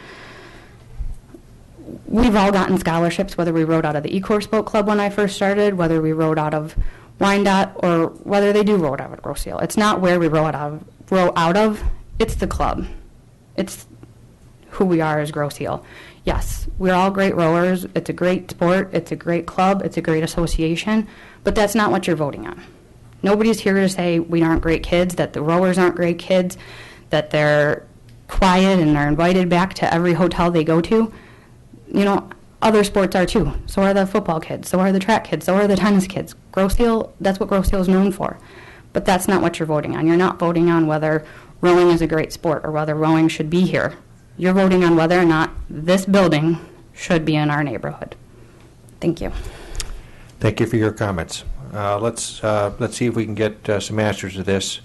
we've all gotten scholarships, whether we rowed out of the E-Course Boat Club when I first started, whether we rowed out of Wyandotte, or whether they do row out of Grosse Ile. It's not where we row out of, it's the club. It's who we are as Grosse Ile. Yes, we're all great rowers. It's a great sport. It's a great club. It's a great association. But that's not what you're voting on. Nobody's here to say we aren't great kids, that the rowers aren't great kids, that they're quiet and are invited back to every hotel they go to. You know, other sports are too. So are the football kids. So are the track kids. So are the tennis kids. Grosse Ile, that's what Grosse Ile is known for. But that's not what you're voting on. You're not voting on whether rowing is a great sport or whether rowing should be here. You're voting on whether or not this building should be in our neighborhood. Thank you. Thank you for your comments. Let's see if we can get some answers to this.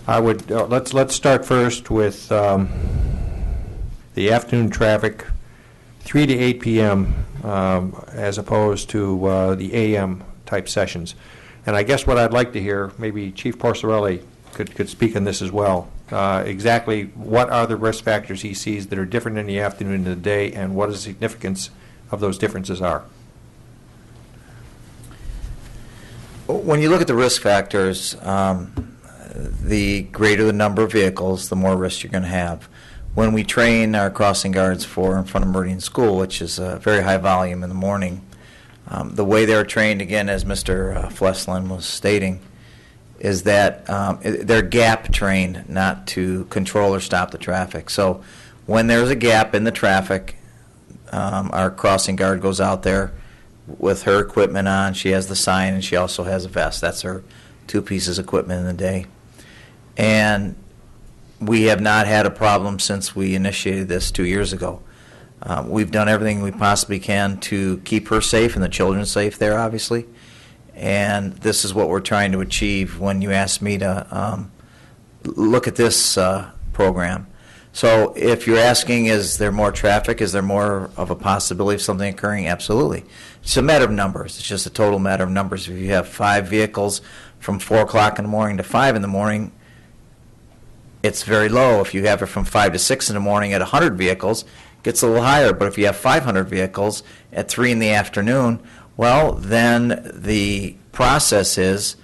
I would let's start first with the afternoon traffic, 3 to 8 p.m. As opposed to the a.m. type sessions. And I guess what I'd like to hear, maybe Chief Porcelli could speak on this as well. Exactly what are the risk factors he sees that are different in the afternoon and the day, and what is the significance of those differences are? When you look at the risk factors, the greater the number of vehicles, the more risk you're going to have. When we train our crossing guards for in front of Meridian School, which is a very high volume in the morning, the way they're trained, again, as Mr. Fleslin was stating, is that they're gap trained, not to control or stop the traffic. So when there's a gap in the traffic, our crossing guard goes out there with her equipment on. She has the sign, and she also has a vest. That's her 2 pieces of equipment in the day. And we have not had a problem since we initiated this 2 years ago. We've done everything we possibly can to keep her safe and the children safe there, obviously. And this is what we're trying to achieve when you asked me to look at this program. So if you're asking, is there more traffic? Is there more of a possibility of something occurring? Absolutely. It's a matter of numbers. It's just a total matter of numbers. If you have 5 vehicles from 4 o'clock in the morning to 5 in the morning, it's very low. If you have it from 5 to 6 in the morning at 100 vehicles, it gets a little higher. But if you have 500 vehicles at 3 in the afternoon, well, then the process is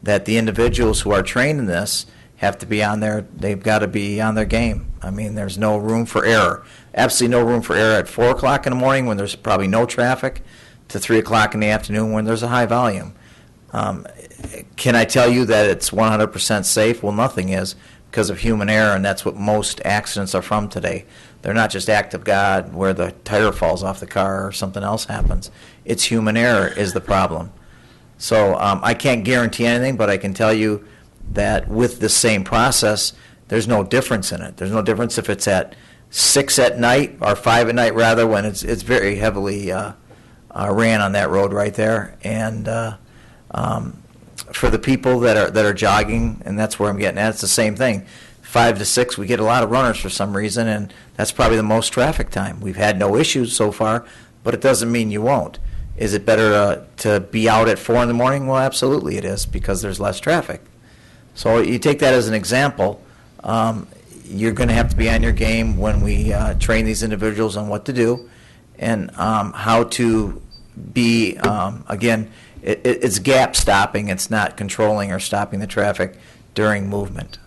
that the individuals who are trained in this have to be on their, they've got to be on their game. I mean, there's no room for error. Absolutely no room for error at 4 o'clock in the morning when there's probably no traffic to 3 o'clock in the afternoon when there's a high volume. Can I tell you that it's 100% safe? Well, nothing is, because of human error, and that's what most accidents are from today. They're not just act of God where the tire falls off the car or something else happens. It's human error is the problem. So I can't guarantee anything, but I can tell you that with the same process, there's no difference in it. There's no difference if it's at 6 at night or 5 at night, rather, when it's very heavily ran on that road right there. And for the people that are jogging, and that's where I'm getting at, it's the same thing. 5 to 6, we get a lot of runners for some reason, and that's probably the most traffic time. We've had no issues so far, but it doesn't mean you won't. Is it better to be out at 4 in the morning? Well, absolutely it is, because there's less traffic. So you take that as an example. You're going to have to be on your game when we train these individuals on what to do and how to be, again, it's gap stopping. It's not controlling or stopping the traffic during movement.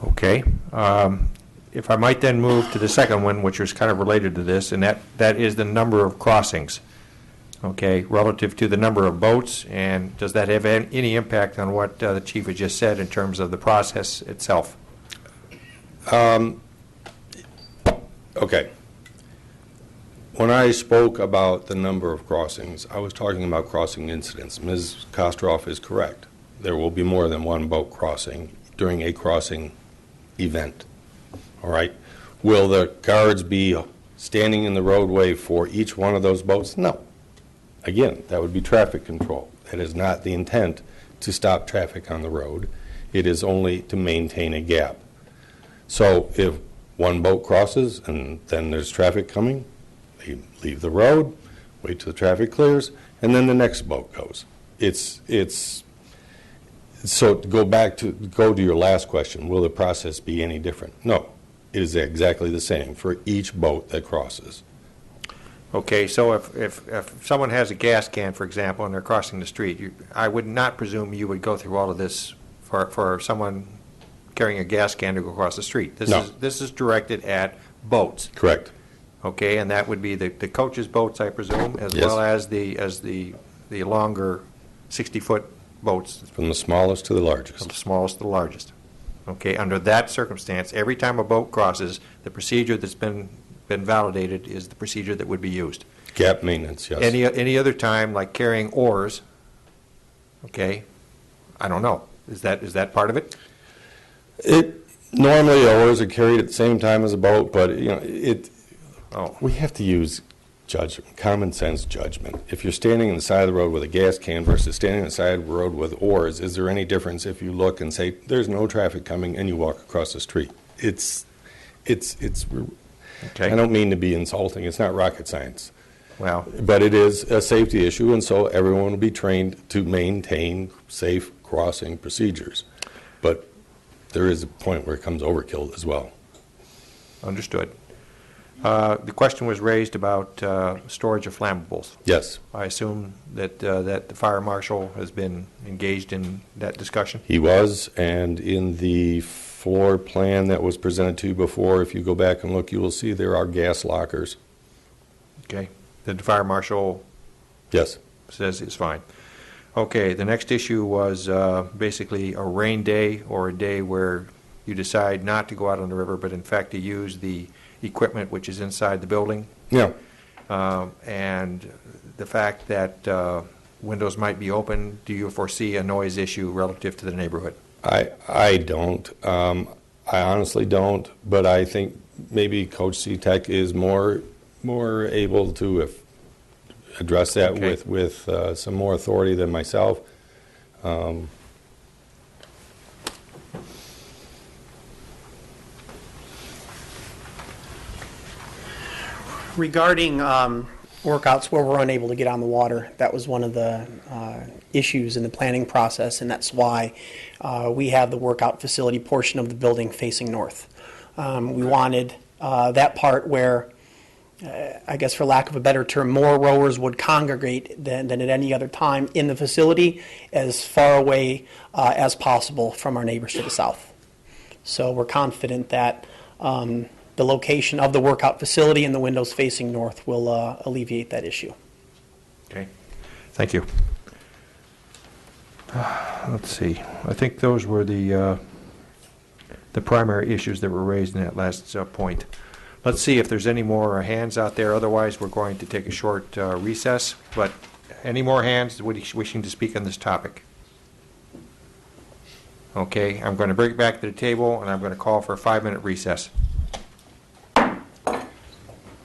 Okay. If I might then move to the second one, which is kind of related to this, and that is the number of crossings, okay, relative to the number of boats, and does that have any impact on what the chief has just said in terms of the process itself? Okay. When I spoke about the number of crossings, I was talking about crossing incidents. Ms. Kostroff is correct. There will be more than one boat crossing during a crossing event. All right? Will the guards be standing in the roadway for each one of those boats? No. Again, that would be traffic control. That is not the intent to stop traffic on the road. It is only to maintain a gap. So if one boat crosses and then there's traffic coming, they leave the road, wait till the traffic clears, and then the next boat goes. So to go to your last question, will the process be any different? No. It is exactly the same for each boat that crosses. Okay, so if someone has a gas can, for example, and they're crossing the street, I would not presume you would go through all of this for someone carrying a gas can to go across the street. This is directed at boats. Correct. Okay, and that would be the coach's boats, I presume, as Yes. well as the longer 60-foot boats. From the smallest to the largest. From the smallest to the largest. Okay, under that circumstance, every time a boat crosses, the procedure that's been validated is the procedure that would be used. Gap maintenance, yes. Any other time, like carrying oars, okay, I don't know. Is that part of it? Normally oars are carried at the same time as a boat, but we have to use judgment, common sense judgment. If you're standing on the side of the road with a gas can versus standing on the side of the road with oars, is there any difference if you look and say there's no traffic coming and you walk across the street? It's okay. I don't mean to be insulting. It's not rocket science. Well, but it is a safety issue, and so everyone will be trained to maintain safe crossing procedures. But there is a point where it comes overkill as well. Understood. The question was raised about storage of flammables. Yes. I assume that that the fire marshal has been engaged in that discussion? He was, and in the floor plan that was presented to you before, if you go back and look, you will see there are gas lockers. Okay. The fire marshal Yes. says it's fine. Okay, the next issue was basically a rain day or a day where you decide not to go out on the river, but in fact to use the equipment which is inside the building. Yeah. And the fact that windows might be open, do you foresee a noise issue relative to the neighborhood? I don't. I honestly don't, but I think maybe Coach C-Tech is more able to address that Okay. with some more authority than myself. Regarding workouts where we're unable to get on the water, that was one of the issues in the planning process, and that's why we have the workout facility portion of the building facing north. We wanted that part where, I guess for lack of a better term, more rowers would congregate than at any other time in the facility, as far away as possible from our neighbors to the south. So we're confident that the location of the workout facility and the windows facing north will alleviate that issue. Okay, thank you. Let's see, I think those were the primary issues that were raised in that last point. Let's see if there's any more hands out there, otherwise we're going to take a short recess, but any more hands wishing to speak on this topic? Okay, I'm going to bring it back to the table, and I'm going to call for a 5-minute recess.